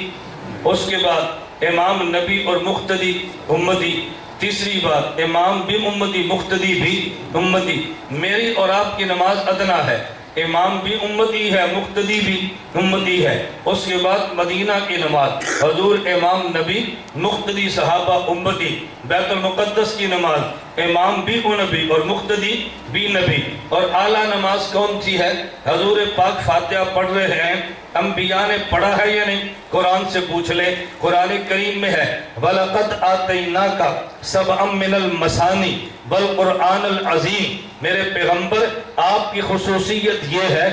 اس کے بعد امام نبی اور مقتدی امتی، تیسری بات امام بھی امتی مقتدی بھی امتی۔ میری اور آپ کی نماز ادنا ہے، امام بھی امتی ہے مقتدی بھی امتی ہے۔ اس کے بعد مدینہ کی نماز، حضور امام نبی مقتدی صحابہ امتی۔ بیت المقدس کی نماز امام بھی نبی اور مقتدی بھی نبی۔ اور اعلیٰ نماز کون سی ہے؟ حضور پاک فاتحہ پڑھ رہے ہیں، انبیاء نے پڑھا ہے یا نہیں؟ قرآن سے پوچھ لیں، قرآن کریم میں ہے وَلَقَدْ آتَيْنَاكَ سَبْعًا مِّنَ الْمَثَانِي وَالْقُرْآنِ الْعَظِيمِ۔ میرے پیغمبر آپ کی خصوصیت یہ ہے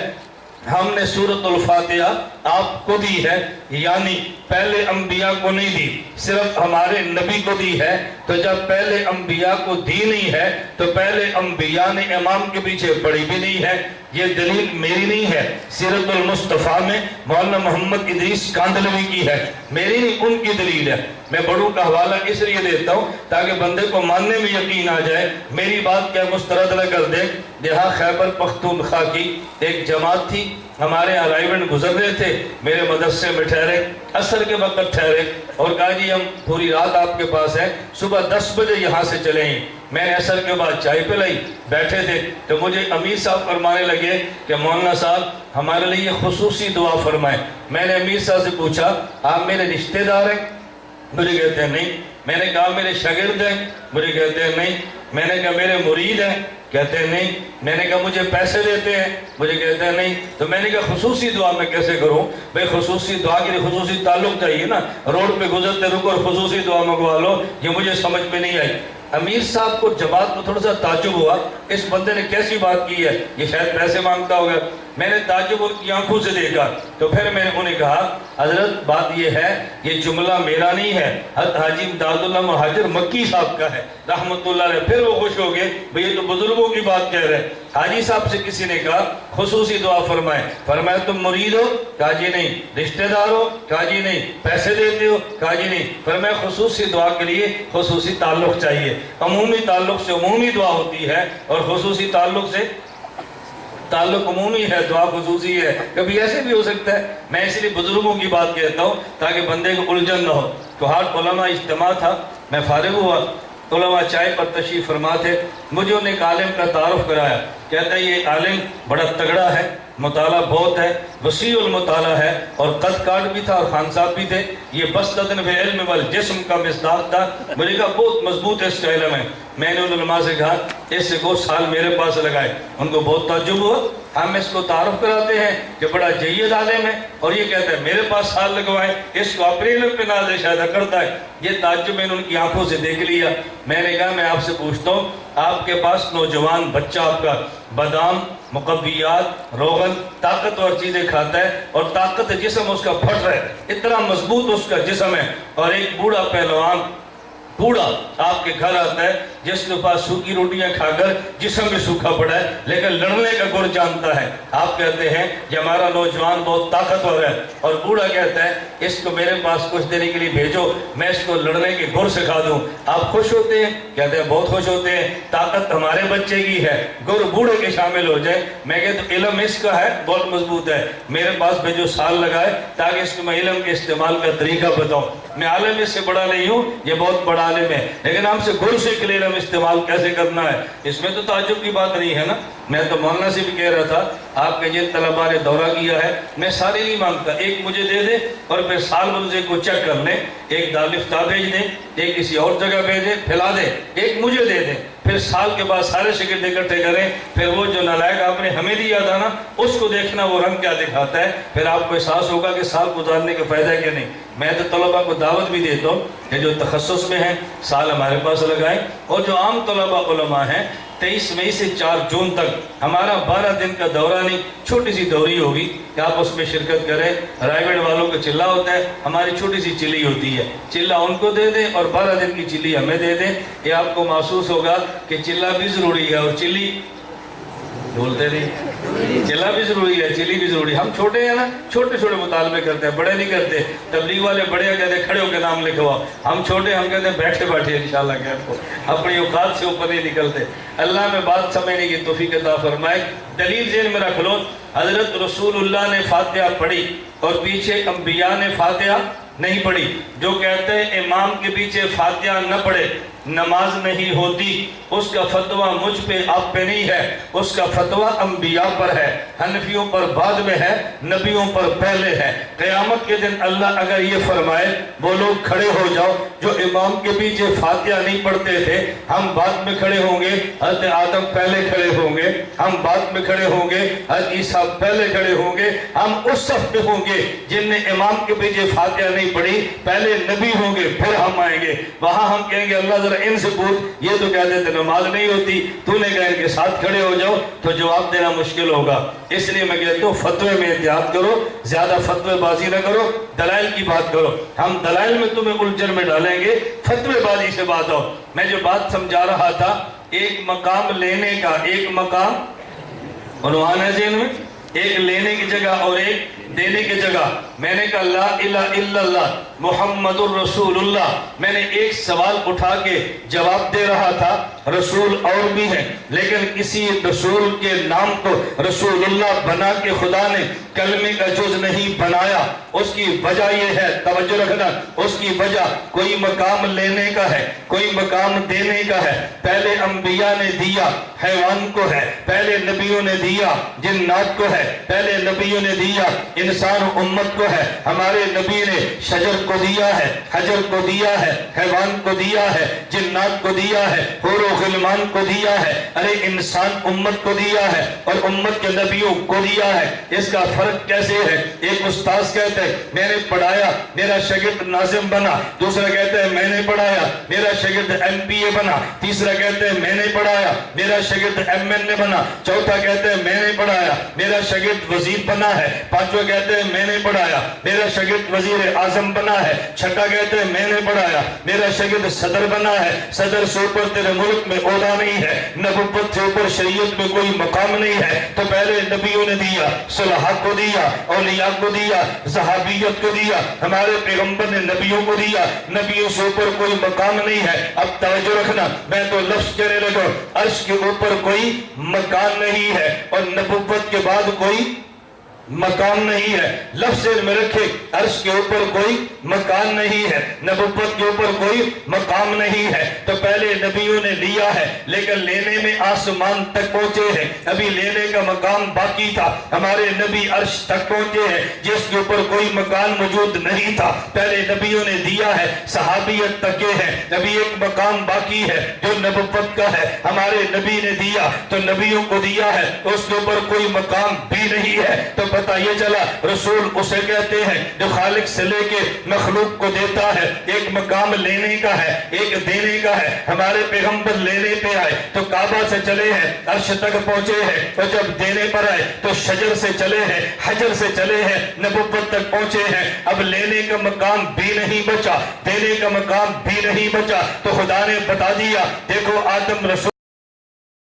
ہم نے سورۃ الفاتحہ آپ کو دی ہے، یعنی پہلے انبیاء کو نہیں دی، صرف ہمارے نبی کو دی ہے۔ تو جب پہلے انبیاء کو دی نہیں ہے تو پہلے انبیاء نے امام کے پیچھے پڑھی بھی نہیں ہے۔ یہ دلیل میری نہیں ہے، سیرت المصطفیٰ میں مولانا محمد ادریس کاندھلوی کی ہے، میری نہیں، ان کی دلیل ہے۔ میں بڑوں کا حوالہ اس لیے دیتا ہوں تاکہ بندے کو ماننے میں یقین آ جائے، میری بات کیا مسترد نہ کر دے۔ یہاں خیبر پختونخوا کی ایک جماعت تھی، ہمارے یہاں رائیونڈ گزر رہے تھے، میرے مدرسے میں ٹھہرے، عصر کے وقت ٹھہرے اور کہا جی ہم پوری رات آپ کے پاس ہیں، صبح 10 بجے یہاں سے چلیں گے۔ میں نے عصر کے بعد چائے پلائی، بیٹھے تھے تو مجھے امیر صاحب فرمانے لگے کہ مولانا صاحب ہمارے لیے خصوصی دعا فرمائیں۔ میں نے امیر صاحب سے پوچھا آپ میرے رشتہ دار ہیں؟ مجھے کہتے ہیں نہیں۔ میں نے کہا میرے شاگرد ہیں؟ مجھے کہتے ہیں نہیں۔ میں نے کہا میرے مرید ہیں؟ کہتے ہیں نہیں۔ میں نے کہا مجھے پیسے دیتے ہیں؟ مجھے کہتے ہیں نہیں۔ تو میں نے کہا خصوصی دعا میں کیسے کروں؟ بھئی خصوصی دعا کے لیے خصوصی تعلق چاہیے نا، روڈ پہ گزرتے رکو اور خصوصی دعا منگوا لو، یہ مجھے سمجھ میں نہیں آئی۔ امیر صاحب کو جماعت کو تھوڑا سا تعجب ہوا، اس بندے نے کیسی بات کی ہے، یہ شاید پیسے مانگتا ہوگا۔ میں نے تعجب ان کی آنکھوں سے دیکھا تو پھر میں نے انہیں کہا حضرت بات یہ ہے، یہ جملہ میرا نہیں ہے، حضرت حاجی امداد اللہ مہاجر مکی صاحب کا ہے رحمت اللہ علیہ۔ پھر وہ خوش ہو گئے، بھئی یہ تو بزرگوں کی بات کہہ رہے ہیں۔ حاجی صاحب سے کسی نے کہا خصوصی دعا فرمائے، فرمایا تم مرید ہو؟ کہا جی نہیں۔ رشتہ دار ہو؟ کہا جی نہیں۔ پیسے دیتے ہو؟ کہا جی نہیں۔ فرمایا خصوصی دعا کے لیے خصوصی تعلق چاہیے، عمومی تعلق سے عمومی دعا ہوتی ہے اور خصوصی تعلق سے تعلق عمومی ہے، دعا خصوصی ہے۔ کبھی ایسے بھی ہو سکتا ہے، میں اس لیے بزرگوں کی بات کہتا ہوں تاکہ بندے کو الجھن نہ ہو۔ تو ہاتھ علماء اجتماع تھا، میں فارغ ہوا، علماء چائے پر تشریف فرما تھے، مجھے انہیں ایک عالم کا تعارف کرایا، کہتا ہے یہ عالم بڑا تگڑا ہے، مطالعہ بہت ہے، وسیع المطالعہ ہے اور قد کاٹ بھی تھا اور خان صاحب بھی تھے، یہ بسطن فی علم والجسم کا مصداق تھا۔ مجھے کہا بہت مضبوط ہے اس کا علم ہے۔ میں نے ان علماء سے کہا اس سے 2 سال میرے پاس لگائے، ان کو بہت تعجب ہوا، ہم اس کو تعارف کراتے ہیں کہ بڑا جید عالم ہے اور یہ کہتا ہے میرے پاس سال لگوائے، اس کو اپنے علم پہ نازل شاید کرتا ہے۔ یہ تعجب میں نے ان کی آنکھوں سے دیکھ لیا۔ میں نے کہا میں آپ سے پوچھتا ہوں آپ کے پاس نوجوان بچہ آپ کا بادام مقویات روغن طاقتور چیزیں کھاتا ہے اور طاقت جسم اس کا پھٹ رہا ہے، اتنا مضبوط اس کا جسم ہے، اور ایک بوڑھا پہلوان بوڑھا آپ کے گھر آتا ہے جس کے پاس سوکھی روٹیاں کھا کر جسم بھی سوکھا پڑا ہے لیکن لڑنے کا گر جانتا ہے۔ آپ کہتے ہیں کہ ہمارا نوجوان بہت طاقتور ہے، اور بوڑھا کہتا ہے اس کو میرے پاس کچھ دینے کے لیے بھیجو، میں اس کو لڑنے کے گر سکھا دوں۔ آپ خوش ہوتے ہیں؟ کہتے ہیں بہت خوش ہوتے ہیں، طاقت ہمارے بچے کی ہے، گر بوڑھے کے شامل ہو جائے۔ میں کہتا ہوں علم اس کا ہے بہت مضبوط ہے، میرے پاس بھیجو سال لگائے تاکہ اس کو میں علم کے استعمال کا طریقہ بتاؤں۔ میں عالم اس سے بڑا نہیں ہوں، یہ بہت بڑا عالم ہے، لیکن ہم سے گر سے کے لیے علم استعمال کیسے کرنا ہے، اس میں تو تعجب کی بات نہیں ہے نا۔ میں تو مولانا سے بھی کہہ رہا تھا آپ کے جن طلباء نے دورہ کیا ہے میں سارے نہیں مانگتا، ایک مجھے دے دے اور پھر سال بھر کو چیک کر لیں، ایک دارالفتہ بھیج دیں، ایک کسی اور جگہ بھیج دیں، پھیلا دیں، ایک مجھے دے دیں، پھر سال کے بعد سارے شاگرد اکٹھے کریں، پھر وہ جو نالائق آپ نے ہمیں دیا تھا نا اس کو دیکھنا وہ رنگ کیا دکھاتا ہے، پھر آپ کو احساس ہوگا کہ سال گزارنے کا فائدہ ہے کہ نہیں۔ میں تو طلباء کو دعوت بھی دیتا ہوں کہ جو تخصص میں ہیں سال ہمارے پاس لگائیں، اور جو عام طلباء علماء ہیں 23 مئی سے 4 جون تک ہمارا 12 دن کا دورہ نہیں، چھوٹی سی دوری ہوگی کہ آپ اس میں شرکت کریں۔ رائیوڈ والوں کا چلہ ہوتا ہے، ہماری چھوٹی سی چلی ہوتی ہے، چلہ ان کو دے دیں اور 12 دن کی چلی ہمیں دے دیں۔ یہ آپ کو محسوس ہوگا کہ چلہ بھی ضروری ہے اور چلی بولتے نہیں چلا بھی ضروری ہے، چلی بھی ضروری ہے۔ ہم چھوٹے ہیں نا، چھوٹے چھوٹے مطالبے کرتے ہیں، بڑے نہیں کرتے۔ تبلیغ والے بڑے کہتے ہیں کھڑے ہو کے نام لکھواؤ، ہم چھوٹے ہم کہتے ہیں بیٹھے بیٹھے انشاءاللہ کہتے ہیں، اپنی اوقات سے اوپر نہیں نکلتے۔ اللہ میں بات سمجھنے کی توفیق عطا فرمائے۔ دلیل ذہن میں رکھ لو، حضرت رسول اللہ نے فاتحہ پڑھی اور پیچھے انبیاء نے فاتحہ نہیں پڑھی۔ جو کہتے ہیں امام کے پیچھے فاتحہ نہ پڑھے نماز نہیں ہوتی، اس کا فتویٰ مجھ پہ آپ پہ نہیں ہے، اس کا فتویٰ انبیاء پر ہے، حنفیوں پر بعد میں ہے، نبیوں پر پہلے ہے۔ قیامت کے دن اللہ اگر یہ فرمائے وہ لوگ کھڑے ہو جاؤ جو امام کے پیچھے فاتحہ نہیں پڑھتے تھے، ہم بعد میں کھڑے ہوں گے، حضرت آدم پہلے کھڑے ہوں گے، ہم بعد میں کھڑے ہوں گے، حضرت عیسیٰ پہلے کھڑے ہوں گے، ہم اس صف پہ ہوں گے جن نے امام کے پیچھے فاتحہ نہیں پڑھی، پہلے نبی ہوں گے پھر ہم آئیں گے۔ وہاں ہم کہیں گے اللہ ذرا ان سے پوچھ، یہ تو کہتے تھے نماز نہیں ہوتی، تو نے کہا ان کے ساتھ کھڑے ہو جاؤ، تو جواب دینا مشکل ہوگا۔ اس لیے میں کہتا ہوں فتوے میں احتیاط کرو، زیادہ فتوے بازی نہ کرو، دلائل کی بات کرو۔ ہم دلائل میں تمہیں الجھن میں ڈالیں گے، فتوے بازی سے بات ہو۔ میں جو بات سمجھا رہا تھا، ایک مقام لینے کا، ایک مقام عنوان ہے ذہن میں، ایک لینے کی جگہ اور ایک دینے کی جگہ۔ میں نے کہا لا الہ الا اللہ محمد الرسول اللہ، میں نے ایک سوال اٹھا کے جواب دے رہا تھا۔ رسول اور بھی ہیں لیکن کسی رسول کے نام کو رسول اللہ بنا کے خدا نے کلمے کا جز نہیں بنایا۔ اس کی وجہ یہ ہے، توجہ رکھنا، اس کی وجہ کوئی مقام لینے کا ہے، کوئی مقام دینے کا ہے۔ پہلے انبیاء نے دیا، حیوان کو ہے، پہلے نبیوں نے دیا، جنات کو ہے، پہلے نبیوں نے دیا، انسان امت کو ہے۔ ہمارے نبی نے شجر کو دیا ہے، حجر کو دیا ہے، حیوان کو دیا ہے، جنات کو دیا ہے، حور و غلمان کو دیا ہے۔ ارے انسان امت کو دیا ہے اور امت کے نبیوں کو دیا ہے۔ اس کا فرق کیسے ہے؟ ایک استاذ کہتے ہیں میں نے پڑھایا میرا شاگرد ناظم بنا، دوسرا کہتے ہیں میں نے پڑھایا میرا شاگرد ایم پی اے بنا، تیسرا کہتے ہیں میں نے پڑھایا میرا شاگرد ایم این اے بنا، چوتھا کہتے ہیں میں نے پڑھایا میرا شاگرد وزیر بنا ہے، پانچواں کہتے ہیں میں نے پڑھایا میرا شاگرد وزیر اعظم بنا ہے، چھٹا کہتے ہیں میں نے پڑھایا میرا شاگرد صدر بنا ہے۔ صدر سے اوپر تیرے ملک میں عہدہ نہیں ہے، نبوت سے اوپر شریعت میں کوئی مقام نہیں ہے۔ تو پہلے نبیوں نے دیا، صلحاء کو دیا، اولیاء کو دیا، صحابیت کو دیا، ہمارے پیغمبر نے نبیوں کو دیا، نبیوں سے اوپر کوئی مقام نہیں ہے۔ اب توجہ رکھنا، میں تو لفظ کہنے لگا، عرش کے اوپر کوئی مکان نہیں ہے اور نبوت کے بعد کوئی مقام نہیں ہے۔ لفظ میں رکھے، عرش کے اوپر کوئی مکان نہیں ہے، نبوت کے اوپر کوئی مقام نہیں ہے۔ تو پہلے نبیوں نے لیا ہے لیکن لینے میں آسمان تک پہنچے ہیں، ابھی لینے کا مقام باقی تھا۔ ہمارے نبی عرش تک پہنچے ہیں جس کے اوپر کوئی مکان موجود نہیں تھا، پہلے نبیوں نے دیا ہے۔ صحابیت تک ہے، ابھی ایک مقام باقی ہے جو نبوت کا ہے، ہمارے نبی نے دیا تو نبیوں کو دیا ہے، اس کے اوپر کوئی مقام بھی نہیں ہے۔ تو پتہ یہ چلا رسول اسے کہتے ہیں جو خالق سے لے کے مخلوق کو دیتا ہے۔ ایک مقام لینے کا ہے، ایک دینے کا ہے۔ ہمارے پیغمبر لینے پہ آئے تو کعبہ سے چلے ہیں، عرش تک پہنچے ہیں، اور جب دینے پر آئے تو شجر سے چلے ہیں، حجر سے چلے ہیں، نبوت تک پہنچے ہیں۔ اب لینے کا مقام بھی نہیں بچا، دینے کا مقام بھی نہیں بچا، تو خدا نے بتا دیا دیکھو آدم رسول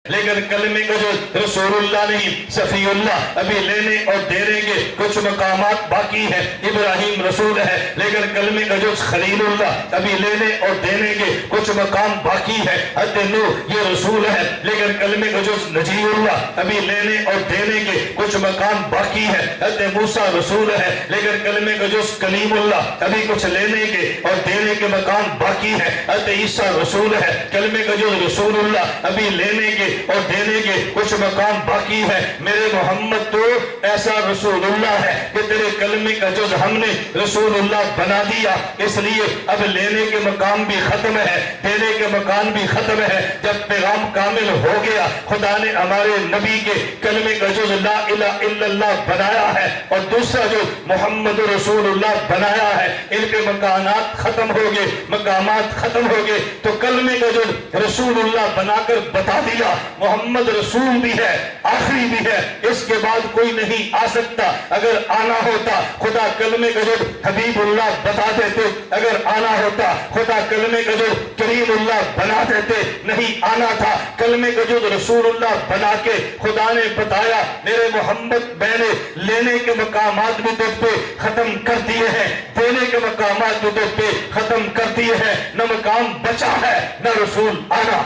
لیکن کلمے کا جو رسول اللہ نہیں، صفی اللہ، ابھی لینے اور دینے کے کچھ مقامات باقی ہیں۔ ابراہیم رسول ہے لیکن کلمے کا جو خلیل اللہ، ابھی لینے اور دینے کے کچھ مقام باقی ہے۔ حضرت نوح یہ رسول ہے لیکن کلمے کا جو نجی اللہ، ابھی لینے اور دینے کے کچھ مقام باقی ہے۔ حضرت موسیٰ رسول ہے لیکن کلمے کا جو کلیم اللہ، ابھی کچھ لینے کے اور دینے کے مقام باقی ہے۔ حضرت عیسیٰ رسول ہے، کلمے کا جو رسول اللہ، ابھی لینے کے اور دینے کے کچھ مقام باقی ہے۔ میرے محمد تو ایسا رسول اللہ ہے کہ تیرے کلمے کا جز ہم نے رسول اللہ بنا دیا، اس لیے اب لینے کے مقام بھی ختم ہے، دینے کے مقام بھی ختم ہے۔ جب پیغام کامل ہو گیا، خدا نے ہمارے نبی کے کلمے کا جز لا الہ الا اللہ بنایا ہے اور دوسرا جو محمد رسول اللہ بنایا ہے۔ ان کے مکانات ختم ہو گئے، مقامات ختم ہو گئے، تو کلمے کا جو رسول اللہ بنا کر بتا دیا محمد رسول بھی ہے، آخری بھی ہے، اس کے بعد کوئی نہیں آ سکتا۔ اگر آنا ہوتا خدا کلمے کا جو حبیب اللہ بتا دیتے، اگر آنا ہوتا خدا کلمے کا جو کریم اللہ بنا دیتے، نہیں آنا تھا کلمے کا جو رسول اللہ بنا کے خدا نے بتایا میرے محمد میں نے لینے کے مقامات بھی تجھ پہ ختم کر دیے ہیں، دینے کے مقامات بھی تجھ پہ ختم کر دیے ہیں، نہ مقام بچا ہے نہ رسول آنا،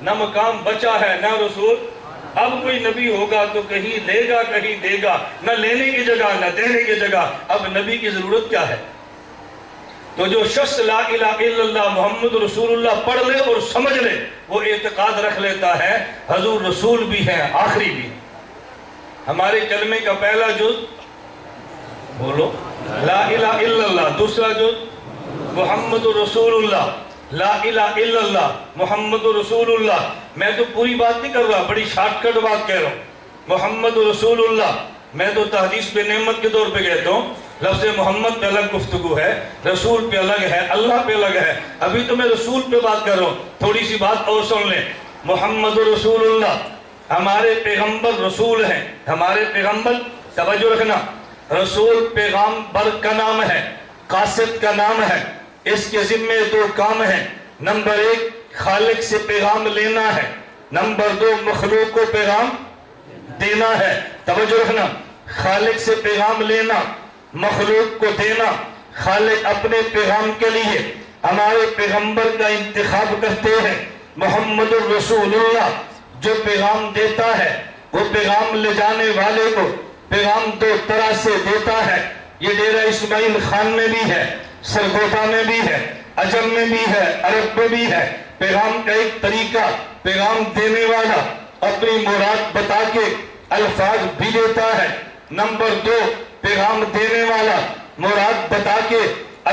نہ مقام بچا ہے نہ رسول۔ اب کوئی نبی ہوگا تو کہیں لے گا کہیں دے گا، نہ لینے کی جگہ نہ دینے کی جگہ، اب نبی کی ضرورت کیا ہے؟ تو جو شخص لا الہ الا اللہ محمد رسول اللہ پڑھ لے اور سمجھ لے، وہ اعتقاد رکھ لیتا ہے حضور رسول بھی ہے آخری بھی۔ ہمارے کلمے کا پہلا جز بولو لا الہ الا اللہ، دوسرا جز محمد رسول اللہ، لا الہ الا اللہ محمد رسول اللہ۔ میں تو پوری بات نہیں کر رہا، بڑی شارٹ کٹ بات کہہ رہا ہوں۔ محمد رسول اللہ، میں تو تحدیث پہ نعمت کے طور پہ کہتا ہوں، لفظ محمد پہ الگ گفتگو ہے، رسول پہ الگ ہے، اللہ پہ الگ ہے۔ ابھی تو میں رسول پہ بات کر رہا ہوں، تھوڑی سی بات اور سن لیں۔ محمد رسول اللہ، ہمارے پیغمبر رسول ہیں، ہمارے پیغمبر، توجہ رکھنا، رسول پیغمبر کا نام ہے، قاصد کا نام ہے، اس کے ذمے دو کام ہیں۔ نمبر ایک خالق سے پیغام لینا ہے، نمبر دو مخلوق کو پیغام دینا ہے۔ توجہ رکھنا، خالق سے پیغام لینا، مخلوق کو دینا۔ خالق اپنے پیغام کے لیے ہمارے پیغمبر کا انتخاب کرتے ہیں، محمد الرسول اللہ، جو پیغام دیتا ہے وہ پیغام لے جانے والے کو پیغام دو طرح سے دیتا ہے۔ یہ ڈیرہ اسماعیل خان میں بھی ہے، سرگودا میں بھی ہے، عجم میں بھی ہے، عرب میں بھی ہے۔ پیغام کا ایک طریقہ، پیغام دینے والا اپنی مراد بتا کے الفاظ بھی دیتا ہے۔ نمبر دو، پیغام دینے والا مراد بتا کے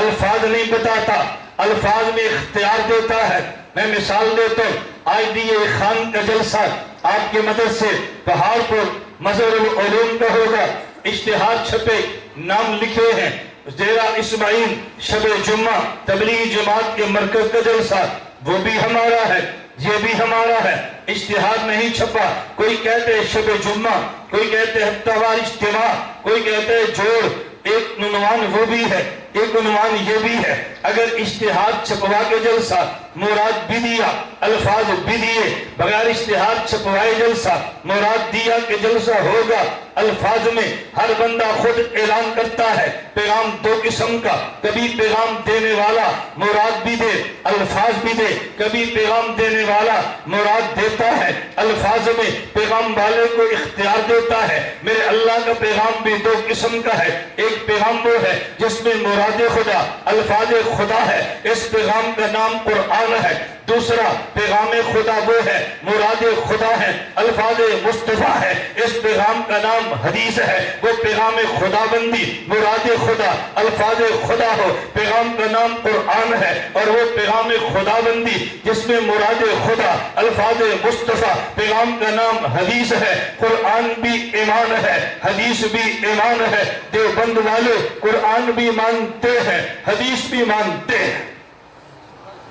الفاظ نہیں بتاتا، الفاظ میں اختیار دیتا ہے۔ میں مثال دیتا ہوں، آج بھی یہ خان کا جلسہ آپ کے مدد سے پہاڑ پر مظہر العلوم کا ہوگا، اشتہار چھپے، نام لکھے ہیں، ڈیرہ اسماعیل شب جمعہ تبلیغی جماعت کے مرکز کا جلسہ، وہ بھی ہمارا ہے، یہ بھی ہمارا ہے۔ اشتہار نہیں چھپا، کوئی کہتے ہیں شب جمعہ، کوئی کہتے ہیں ہفتہ وار اجتماع، کوئی کہتے ہیں جوڑ، ایک عنوان وہ بھی ہے، ایک عنوان یہ بھی ہے۔ اگر اشتہار چھپوا کے جلسہ، مراد بھی دیا، الفاظ بھی دیے، بغیر اشتہار چھپوائے جلسہ، مراد دیا کہ جلسہ ہوگا، الفاظ میں ہر بندہ خود اعلان کرتا ہے۔ پیغام دو قسم کا، کبھی پیغام دینے والا مراد بھی دے، الفاظ بھی دے، کبھی پیغام دینے والا مراد دیتا ہے، الفاظ میں پیغام والے کو اختیار دیتا ہے۔ میرے اللہ کا پیغام بھی دو قسم کا ہے، ایک پیغام وہ ہے جس میں مراد خدا، الفاظ خدا ہے، اس پیغام کا نام قرآن ہے۔ دوسرا پیغام خدا وہ ہے، مراد خدا ہے، الفاظ مصطفیٰ ہے، اس پیغام کا نام حدیث ہے۔ وہ پیغام خدا بندی، مراد خدا، الفاظ خدا ہو، پیغام کا نام قرآن ہے، اور وہ پیغام خدا بندی جس میں مراد خدا، الفاظ مصطفیٰ، پیغام کا نام حدیث ہے۔ قرآن بھی ایمان ہے، حدیث بھی ایمان ہے۔ دیوبند والے قرآن بھی مانتے ہیں، حدیث بھی مانتے ہیں،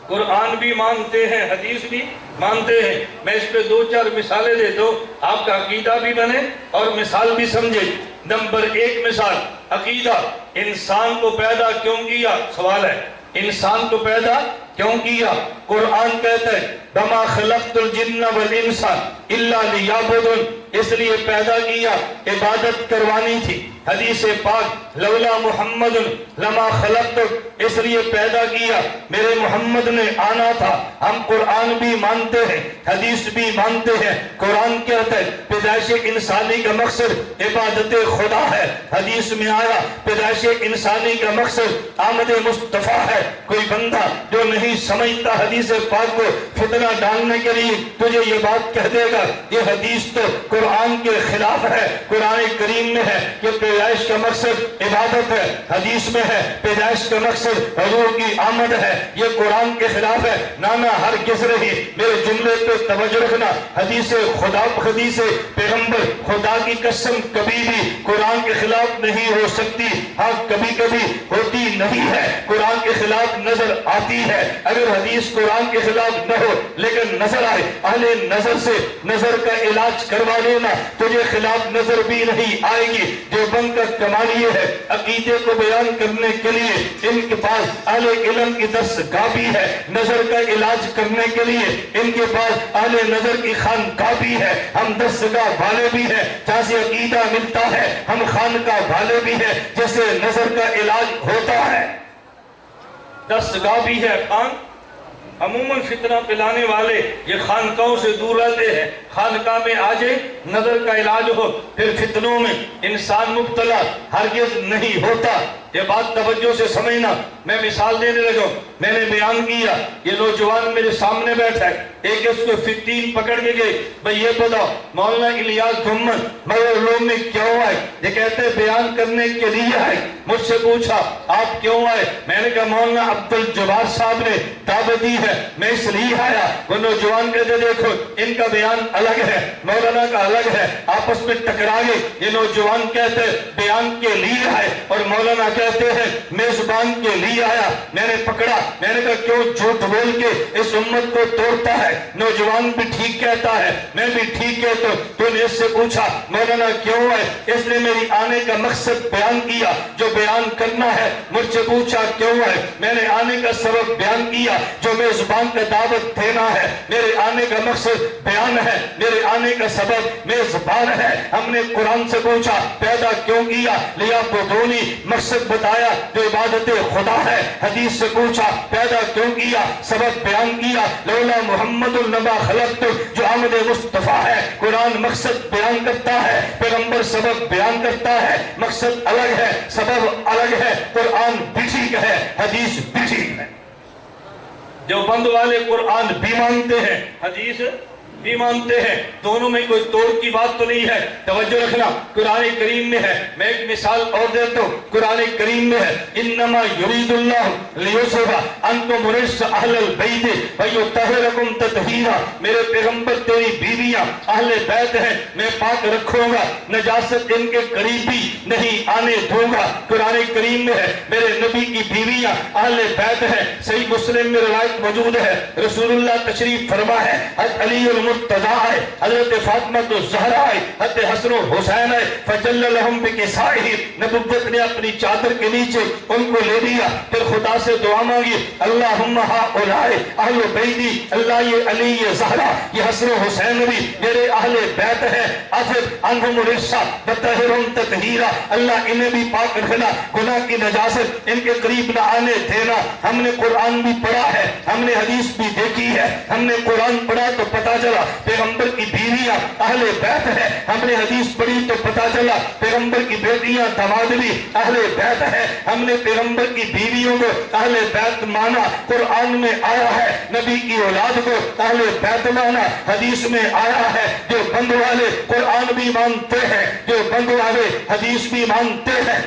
قرآن بھی مانتے ہیں، حدیث بھی مانتے ہیں۔ میں اس پہ دو چار مثالیں دیتا ہوں، آپ کا عقیدہ بھی بنے اور مثال بھی سمجھے۔ نمبر ایک مثال، عقیدہ، انسان کو پیدا کیوں کیا؟ سوال ہے، انسان کو پیدا کیوں کیا؟ قرآن کہتا ہے وَمَا خَلَقْتُ الْجِنَّ وَالْإِنسَ إِلَّا لِيَعْبُدُونِ، اس لیے پیدا کیا عبادت کروانی تھی۔ حدیث پاک لولا محمد لما خلقت، اس لیے پیدا کیا میرے محمد نے آنا تھا۔ ہم قرآن بھی مانتے ہیں، حدیث بھی مانتے ہیں۔ قرآن کہتا ہے پیدائش انسانی کا مقصد عبادت خدا ہے، حدیث میں آیا پیدائش انسانی کا مقصد آمد مصطفیٰ ہے۔ کوئی بندہ جو نہیں سمجھتا حدیث پاک کو فتنہ ڈالنے کے لیے تجھے یہ بات کہہ دے گا یہ حدیث تو قرآن کے خلاف ہے۔ قرآن کریم میں ہے کہ پیدائش کا مقصد عبادت ہے، حدیث میں ہے پیدائش کا مقصد حضور کی آمد ہے، یہ قرآن کے خلاف ہے۔ نانا ہرگز نہیں، میرے جملے پہ توجہ رکھنا، حدیث پیغمبر خدا کی قسم کبھی بھی قرآن کے خلاف نہیں ہو سکتی۔ ہاں کبھی کبھی ہوتی نہیں ہے، قرآن کے خلاف نظر آتی ہے۔ اگر حدیث قرآن کے خلاف نہ ہو لیکن نظر آئے، اہل نظر سے نظر کا علاج کروا لینا، تجھے خلاف نظر بھی نہیں آئے گی۔ دیوبند کا کمال یہ ہے، عقیدے کو بیان کرنے کے لیے ان کے پاس اہل علم کی دستگاہ بھی ہے، نظر کا علاج کرنے کے لیے ان کے پاس اہل نظر کی خانقاہ بھی ہے۔ ہم دستگاہ والے بھی ہیں، جہاں سے عقیدہ ملتا ہے، ہم خانقاہ والے بھی ہیں جیسے نظر کا علاج ہوتا ہے، دستگاہ بھی ہے۔ خان عموماً فتنہ پلانے والے یہ خانقاہوں سے دور رہتے ہیں، خانقاہ میں آ جائے نظر کا علاج ہو، پھر فتنوں میں انسان مبتلا ہرگز نہیں ہوتا۔ یہ بات توجہ سے سمجھنا، میں مثال دینے لگا، میں نے بیان کیا، یہ نوجوان میرے سامنے بیٹھا ہے، ایک اس کو فتین پکڑ کے گئے، بھئی یہ بتاؤ مولانا الیاس گھمن مگر روم میں کیوں آئے؟ یہ کہتے ہیں بیان کرنے کے لیے آئے۔ مجھ سے پوچھا آپ کیوں آئے؟ میں نے کہا مولانا عبدالجبار صاحب نے دعوت دی ہے، میں اس لیے آیا۔ وہ نوجوان کہتے دیکھو ان کا بیان الگ ہے، مولانا کا الگ ہے، آپس میں ٹکرا گئے۔ یہ نوجوان کہتے بیان کے لیے آئے اور مولانا کہتے ہیں میزبان کے لیے آیا۔ میں نے پکڑا، میں نے کہا کیوں جھوٹ بول کے اس امت کو توڑتا ہے؟ نوجوان بھی ٹھیک کہتا ہے، میں بھی ٹھیک کہتا ہوں۔ تو نے اس سے پوچھا مولانا کیوں آئے؟ اس نے میری آنے کا مقصد بیان کیا جو بیان کرنا ہے۔ مجھ سے پوچھا کیوں آئے؟ میں نے آنے کا سبب بیان کیا جو میزبان کا دعوت دینا ہے۔ میرے آنے کا مقصد بیان ہے، میرے آنے کا سبب میزبان ہے۔ ہم نے قرآن سے پوچھا پیدا کیوں کیا؟ لیا بدونی، مقصد بتایا جو عبادت خدا ہے۔ حدیث سے پوچھا پیدا کیوں کیا؟ سبب بیان کیا، لولا محمد النبا خلقت، جو آمد مصطفیٰ ہے۔ قرآن مقصد بیان کرتا ہے، پیغمبر سبب بیان کرتا ہے، مقصد الگ ہے، سبب الگ ہے۔ قرآن بھی ٹھیک ہے، حدیث بھی ٹھیک ہے۔ جو بند والے قرآن بھی مانتے ہیں، حدیث بھی مانتے ہیں، دونوں میں کوئی توڑ کی بات تو نہیں ہے۔ توجہ رکھنا، قرآن کریم میں ہے، میں ایک مثال اور دیتا ہوں، قرآن کریم میں ہے انما یرید اللہ لیذھب عنکم الرجس اہل البیت ویطہرکم تطہیرا۔ میرے پیغمبر تیری بیویاں اہل بیت ہیں، میں پاک رکھوں گا، نجاست ان کے قریب بھی نہیں آنے دوں گا۔ قرآن کریم میں ہے میرے نبی کی بیویاں اہل بیت ہیں، صحیح مسلم میں روایت موجود ہے، رسول اللہ تشریف فرما ہے، حضرت علی المرتضیٰ ہے، حضرت فاطمہ الزہرا ہے، حضرت حسن و حسین ہے، فجل لہم بکسائہ، نبوت نے اپنی چادر کے نیچے ان کو لے لیا، پھر خدا سے دعا مانگی اللہم ہؤلاء اہل بیتی، اللہ یہ علی یہ زہرا یہ حسن و حسین بھی میرے اہل بیت ہے، اذھب عنہم الرجس وطہرہم تطہیرا، اللہ انہیں بھی پاک رکھنا، گناہ کی نجاست ان کے قریب نہ آنے دینا۔ ہم نے قرآن بھی پڑھا ہے، ہم نے حدیث بھی دیکھی ہے، ہم نے قرآن پڑھا تو پتا چلا پیغمبر کی بیویاں اہل بیت ہے، ہم نے حدیث پڑھی تو پتا چلا پیغمبر کی بیٹیاں داماد بھی اہل بیت ہے، ہم نے پیغمبر کی بیویوں کو اہل بیت مانا، قرآن میں آیا ہے نبی کی اولاد کو اہل بیت مانا، حدیث میں آیا ہے۔ جو بند والے قرآن بھی مانتے ہیں، جو بند والے حدیث بھی مانتے ہیں۔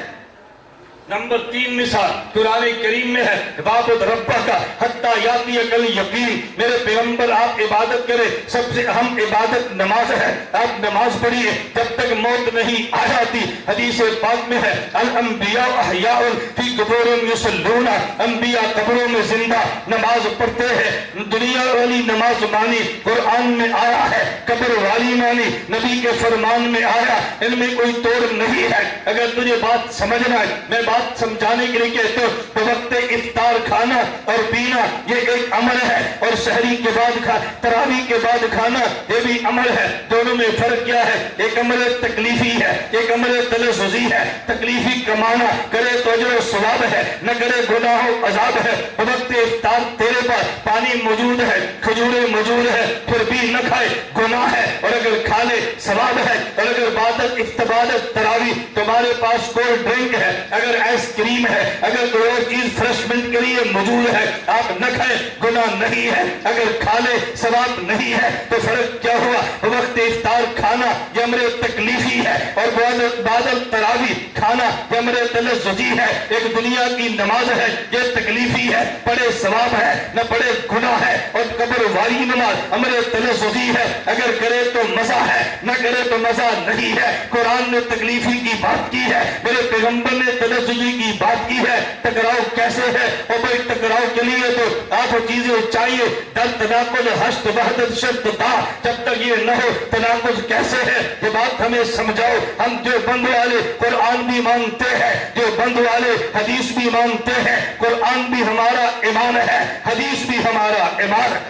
نمبر 3 مثال قرآن کریم میں ہے عبادت ربہ کا حتی یاتیک الیقین، میرے پیغمبر آپ عبادت کرے، سب سے اہم عبادت نماز ہے، آپ نماز پڑھیے جب تک موت نہیں آ جاتی۔ حدیث پاک میں ہے الانبیاء احیاء فی قبور یصلون، انبیاء قبروں میں زندہ نماز پڑھتے ہیں۔ دنیا والی نماز مانی قرآن میں آیا ہے، قبر والی مانی نبی کے فرمان میں آیا، ان میں کوئی توڑ نہیں ہے۔ اگر تجھے بات سمجھنا ہے، میں بات سمجھانے کے لیے کہتے ہو تو وقت افطار کھانا اور پینا یہ ایک عمل ہے، اور سحری کے بعد تراویح کے بعد کھانا یہ بھی عمل ہے۔ دونوں میں فرق کیا ہے؟ ایک عمل تکلیفی ہے، ایک عمل تلذذی ہے۔ تکلیفی کمانا کرے تو اجر و ثواب ہے، نہ کرے گناہ و عذاب ہے۔ وقت افطار تیرے پاس پانی موجود ہے، کھجوریں موجود ہے، پھر بھی نہ کھائے گناہ ہے، اور اگر کھا لے ثواب ہے۔ اور اگر عبادت افتبادت تراویح تمہارے پاس کولڈ ڈرنک ہے، اگر آئس کریم ہے، اگر کوئی اور چیز فرشمنٹ کے لیے موجود ہے آپ نہ کھائیں، گناہ نہیں ہے، اگر کھا لے ثواب نہیں ہے، تو فرق کیا ہوا؟ وقت افطار کھانا یہ امر تکلیفی ہے، اور بعد التراویح کھانا یہ امر تلذذی ہے۔ ایک دنیا کی نماز ہے یہ تکلیفی ہے، پڑھے ثواب ہے نہ پڑھے گناہ ہے، اور قبر والی نماز امر تلذذی ہے، اگر کرے تو مزہ ہے نہ کرے تو مزہ نہیں ہے۔ قرآن نے تکلیفی کی بات کی ہے، میرے پیغمبر نے تلذذی کی بات کی ہے۔ ٹکراؤ کیسے ہے؟ اور بھائی ٹکراؤ کے لیے تو آپ چیزیں چاہیے، در تناقض حشت وحدت شرط دا، جب تک یہ نہ ہو تناقض کیسے ہے؟ یہ بات ہمیں سمجھاؤ۔ ہم جو بند والے قرآن بھی مانتے ہیں، جو بند والے حدیث بھی مانتے ہیں، قرآن بھی ہمارا ایمان ہے، حدیث بھی ہمارا ایمان ہے۔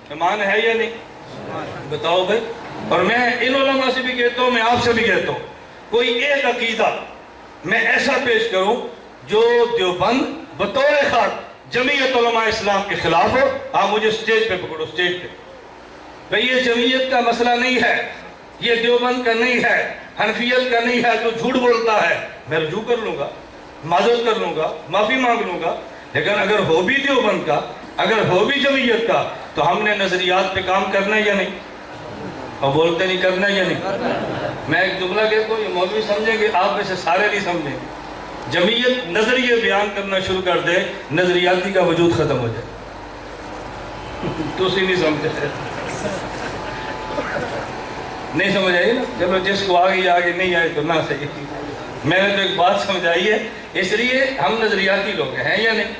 ایمان ہے یا نہیں؟ بتاؤ بھائی۔ اور میں ان علماء سے بھی کہتا ہوں، میں آپ سے بھی کہتا ہوں، کوئی ایک عقیدہ میں ایسا پیش کروں جو دیوبند بطور خاص جمعیت علماء اسلام کے خلاف ہو، آپ مجھے سٹیج پہ پکڑو، سٹیج پہ۔ بھئی یہ جمعیت کا مسئلہ نہیں ہے، یہ دیوبند کا نہیں ہے، حنفیت کا نہیں ہے، تو جھوٹ بولتا ہے میں رجوع کر لوں گا، معذرت کر لوں گا، معافی مانگ لوں گا۔ لیکن اگر ہو بھی دیوبند کا، اگر ہو بھی جمعیت کا، تو ہم نے نظریات پہ کام کرنا ہے یا نہیں؟ اور بولتے نہیں کرنا ہے یا نہیں؟ میں ایک جملہ کہتا ہوں، یہ مولوی سمجھیں گے، آپ میں سے سارے نہیں سمجھیں گے۔ جمعیت نظریے بیان کرنا شروع کر دے، نظریاتی کا وجود ختم ہو جائے۔ تو اسی نہیں سمجھے، نہیں سمجھ آئی نا؟ چلو جس کو آگے نہیں آئے تو نہ صحیح۔ میں نے تو ایک بات سمجھائی ہے، اس لیے ہم نظریاتی لوگ ہیں یا نہیں؟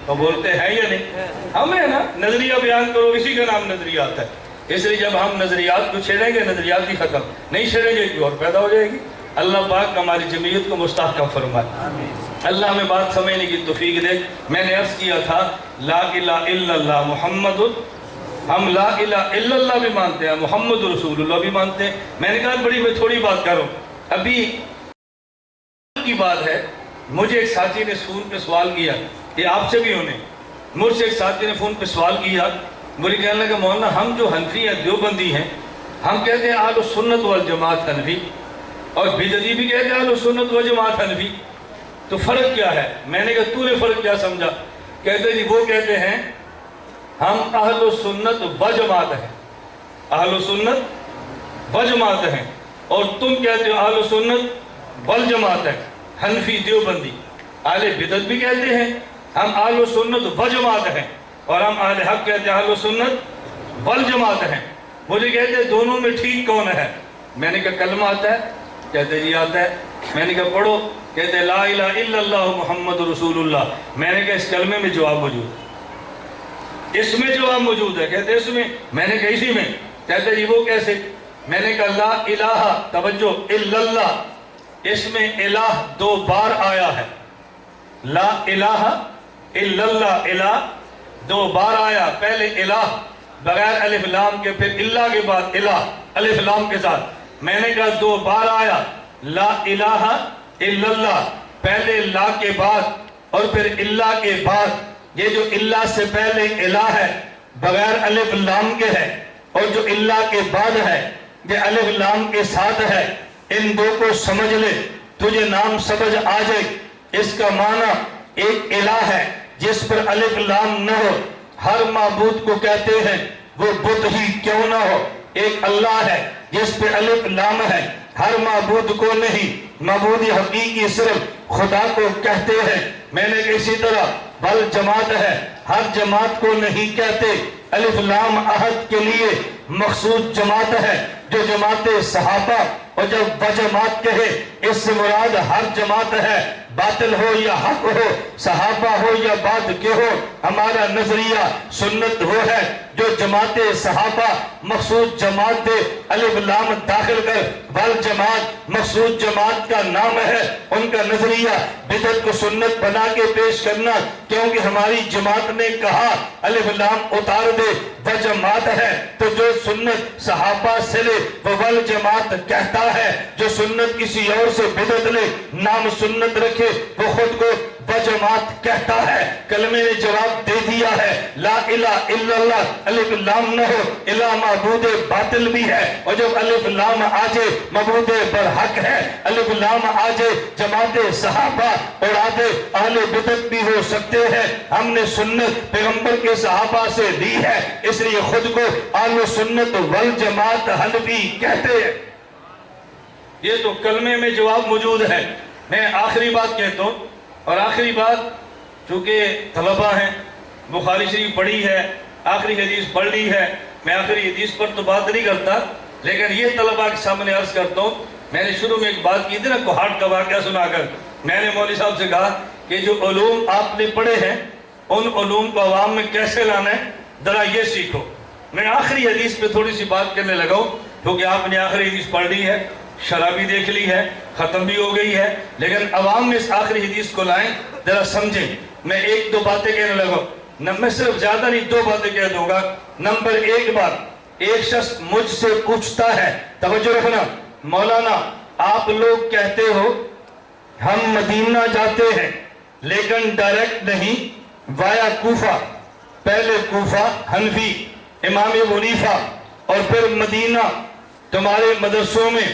اور بولتے ہیں یا نہیں؟ ہمیں نا نظریہ بیان کرو، اسی کا نام نظریات ہے۔ اس لیے جب ہم نظریات کو چھیڑیں گے، نظریات ہی ختم نہیں، چھیڑیں گے کوئی اور پیدا ہو جائے گی۔ اللہ پاک ہماری جمعیت کو مستحکم فرمائے، اللہ ہمیں بات سمجھنے کی توفیق دے۔ میں نے عرض کیا تھا لا الہ الا اللہ محمد، ہم لا الہ الا اللہ بھی مانتے ہیں، محمد رسول اللہ بھی مانتے ہیں۔ میں نے کہا بڑی میں تھوڑی بات کروں، ابھی کی بات ہے، مجھے ایک ساتھی نے فون پہ سوال کیا، یہ آپ سے بھی ہونے، مجھ سے ایک ساتھی نے فون پہ سوال کیا، مجھے کہنے لگا مولانا ہم جو حنفی ہیں، دیوبندی ہیں، ہم کہتے ہیں اہل سنت والجماعت حنفی، اور بدعتی بھی کہتے ہیں اہل سنت والجماعت حنفی، تو فرق کیا ہے؟ میں نے کہا تو نے فرق کیا سمجھا؟ کہتے جی وہ کہتے ہیں ہم اہل سنت و جماعت ہیں، اہل سنت و جماعت ہیں، اور تم کہتے ہو اہل سنت والجماعت ہیں، حنفی دیوبندی۔ اہل بدعت بھی کہتے ہیں ہم اہل سنت و جماعت ہیں، اور ہم اہل حق کہتے ہیں اہل سنت والجماعت ہیں۔ مجھے کہتے ہیں دونوں میں ٹھیک کون ہے؟ میں نے کہا کلمہ آتا ہے؟ کہتے جی آتا ہے۔ میں نے کہا پڑھو، کہتے لا الہ الا اللہ محمد رسول اللہ۔ میں نے کہا اس کلمے میں جواب موجود ہے، اس میں جواب موجود ہے؟ کہتے اس میں۔ میں نے کہا اسی میں۔ کہتے جی وہ کیسے؟ میں نے کہا لا الہ، توجہ، الا اللہ، اس میں الہ 2 بار آیا ہے، لا الہ الا اللہ، الہ 2 بار آیا، پہلے الہ بغیر الف لام کے، پھر اللہ کے بعد الہ الف لام کے ساتھ۔ میں نے کہا 2 بار آیا لا الہ الا اللہ، پہلے لا کے بعد اور پھر اللہ کے بعد۔ یہ جو اللہ سے پہلے الہ ہے بغیر الف لام کے ہے، اور جو اللہ کے بعد ہے یہ الف لام کے ساتھ ہے۔ ان 2 کو سمجھ لے، تجھے نام سمجھ آ جائے۔ اس کا معنی ایک الہ ہے جس پر الف لام نہ ہو، ہر معبود کو کہتے ہیں وہ بت ہی کیوں نہ ہو۔ ایک اللہ ہے جس پہ الف لام ہے، ہر معبود کو نہیں، معبود حقیقی صرف خدا کو کہتے ہیں۔ میں نے اسی طرح بل جماعت ہے، ہر جماعت کو نہیں کہتے، الف لام عہد کے لیے مخصوص جماعت ہے جو جماعت صحابہ، اور جب بجماعت کہے اس سے مراد ہر جماعت ہے، باطل ہو یا حق ہو، صحابہ ہو یا بعد کے ہو۔ ہمارا نظریہ سنت وہ ہے جو جماعت صحابہ مخصوص جماعت دے، الف لام داخل کر بل جماعت مخصوص جماعت کا نام ہے۔ ان کا نظریہ بدعت کو سنت بنا کے پیش کرنا، کیونکہ ہماری جماعت نے کہا الف لام اتار دے، بجماعت ہے، تو جو سنت صحابہ سے لے وہ ول جماعت کہتا ہے، جو سنت کسی اور سے بدعت لے نام سنت رکھے وہ خود کو بجماعت کہتا ہے۔ کلمے نے جواب دے دیا۔ دیا ہے لا الہ الا اللہ الف لام نہ ہو الہ معبود باطل بھی ہے، اور جب الف لام آ جائے معبود برحق ہے، الف لام آ جائے جماعت صحابہ اور آدھے اہل بدعت بھی ہو سکتے ہیں۔ ہم نے سنت پیغمبر کے صحابہ سے لی ہے، اس لیے خود کو اہل سنت والجماعت حنفی کہتے ہیں۔ یہ تو کلمے میں جواب موجود ہے۔ میں آخری بات کہتا ہوں، اور آخری بات چونکہ طلبہ ہیں، بخاری شریف پڑھی ہے، آخری حدیث پڑھ لی ہے، میں آخری حدیث پر تو بات نہیں کرتا، لیکن یہ طلبہ کے سامنے عرض کرتا ہوں۔ میں نے شروع میں ایک بات کی تھی نا کوہاٹ کا واقعہ سنا کر، میں نے مولوی صاحب سے کہا کہ جو علوم آپ نے پڑھے ہیں ان علوم کو عوام میں کیسے لانا ہے، ذرا یہ سیکھو۔ میں آخری حدیث پہ تھوڑی سی بات کرنے لگا ہوں، کیونکہ آپ نے آخری حدیث پڑھ لی ہے، شرح بھی دیکھ لی ہے، ختم بھی ہو گئی ہے، لیکن عوام میں اس آخری حدیث کو لائیں، ذرا سمجھیں۔ میں ایک دو باتیں کہنے لگا، میں صرف زیادہ نہیں 2 باتیں کہہ دوں گا۔ نمبر 1 بات، ایک شخص مجھ سے پوچھتا ہے، توجہ رکھنا، مولانا آپ لوگ کہتے ہو ہم مدینہ جاتے ہیں لیکن ڈائریکٹ نہیں، وایا کوفہ، پہلے کوفہ حنفی امام ابو حنیفہ اور پھر مدینہ، تمہارے مدرسوں میں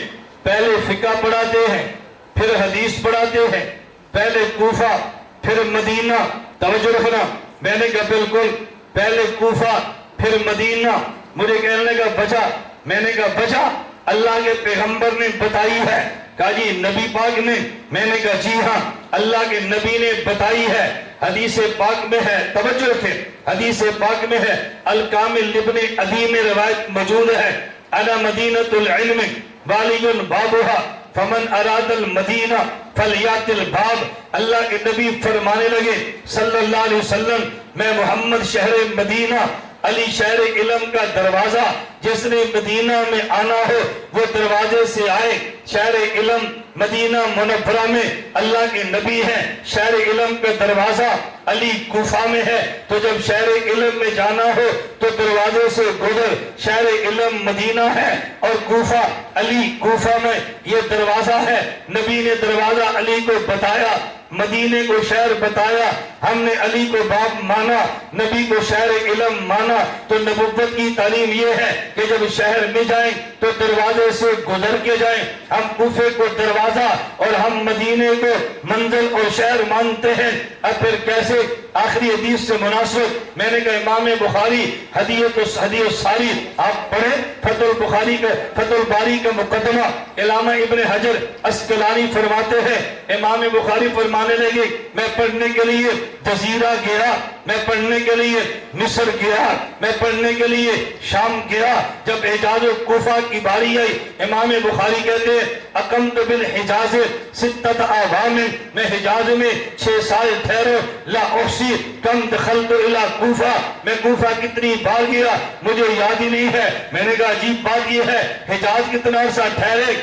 پہلے فقہ پڑھاتے ہیں پھر حدیث پڑھاتے ہیں، پہلے کوفہ پھر مدینہ، توجہ رکھنا۔ میں نے کہا بالکل، پہلے کوفہ پھر مدینہ۔ مجھے کہنے کا بچا، میں نے کہا بچا اللہ کے پیغمبر نے بتائی ہے، کہا جی نبی پاک نے، میں نے کہا جی ہاں اللہ کے نبی نے بتائی ہے، حدیث پاک میں ہے، توجہ رکھیں، حدیث پاک میں ہے، الکامل ابن عدی میں روایت موجود ہے، انا مدینۃ العلم والی بابھا فمن اراد المدینہ فلیات الباب۔ اللہ کے نبی فرمانے لگے صلی اللہ علیہ وسلم، میں محمد شہر مدینہ، علی شہر علم کا دروازہ، جس نے مدینہ میں آنا ہو وہ دروازے سے آئے۔ شہر علم مدینہ منورہ میں اللہ کے نبی ہیں، شہر علم کا دروازہ علی کوفہ میں ہے، تو جب شہر علم میں جانا ہو تو دروازے سے گزر، شہر علم مدینہ ہے اور کوفہ علی کوفہ میں یہ دروازہ ہے۔ نبی نے دروازہ علی کو بتایا، مدینے کو شہر بتایا، ہم نے علی کو باپ مانا، نبی کو شہر علم مانا، تو نبوت کی تعلیم یہ ہے کہ جب شہر میں جائیں تو دروازے سے گزر کے جائیں۔ ہم کوفے کو دروازہ اور ہم مدینے کو منزل اور شہر مانتے ہیں، اب پھر کیسے؟ آخری حدیث سے مناسب میں نے کہا امام بخاری حدیث الساری آپ پڑھیں، فتح الباری کا مقدمہ، علامہ ابن حجر اسقلانی فرماتے ہیں، امام بخاری فرمانے لگے میں پڑھنے کے لیے جزیرہ گیا، میں پڑھنے کے لیے مصر گیا، میں پڑھنے کے لیے شام گیا۔ جب حجاز و کوفہ کی باری آئی، امام بخاری کہتے ہیں اقمت بالحجاز 6 اعوام، میں حجاز میں 6 سال ٹھہرا، لا احصی کم دخلت الى کوفہ، میں کوفہ کتنی بار گیا مجھے یاد ہی نہیں ہے۔ میں نے کہا عجیب بات یہ ہے، حجاز کتنا عرصہ ٹھہرے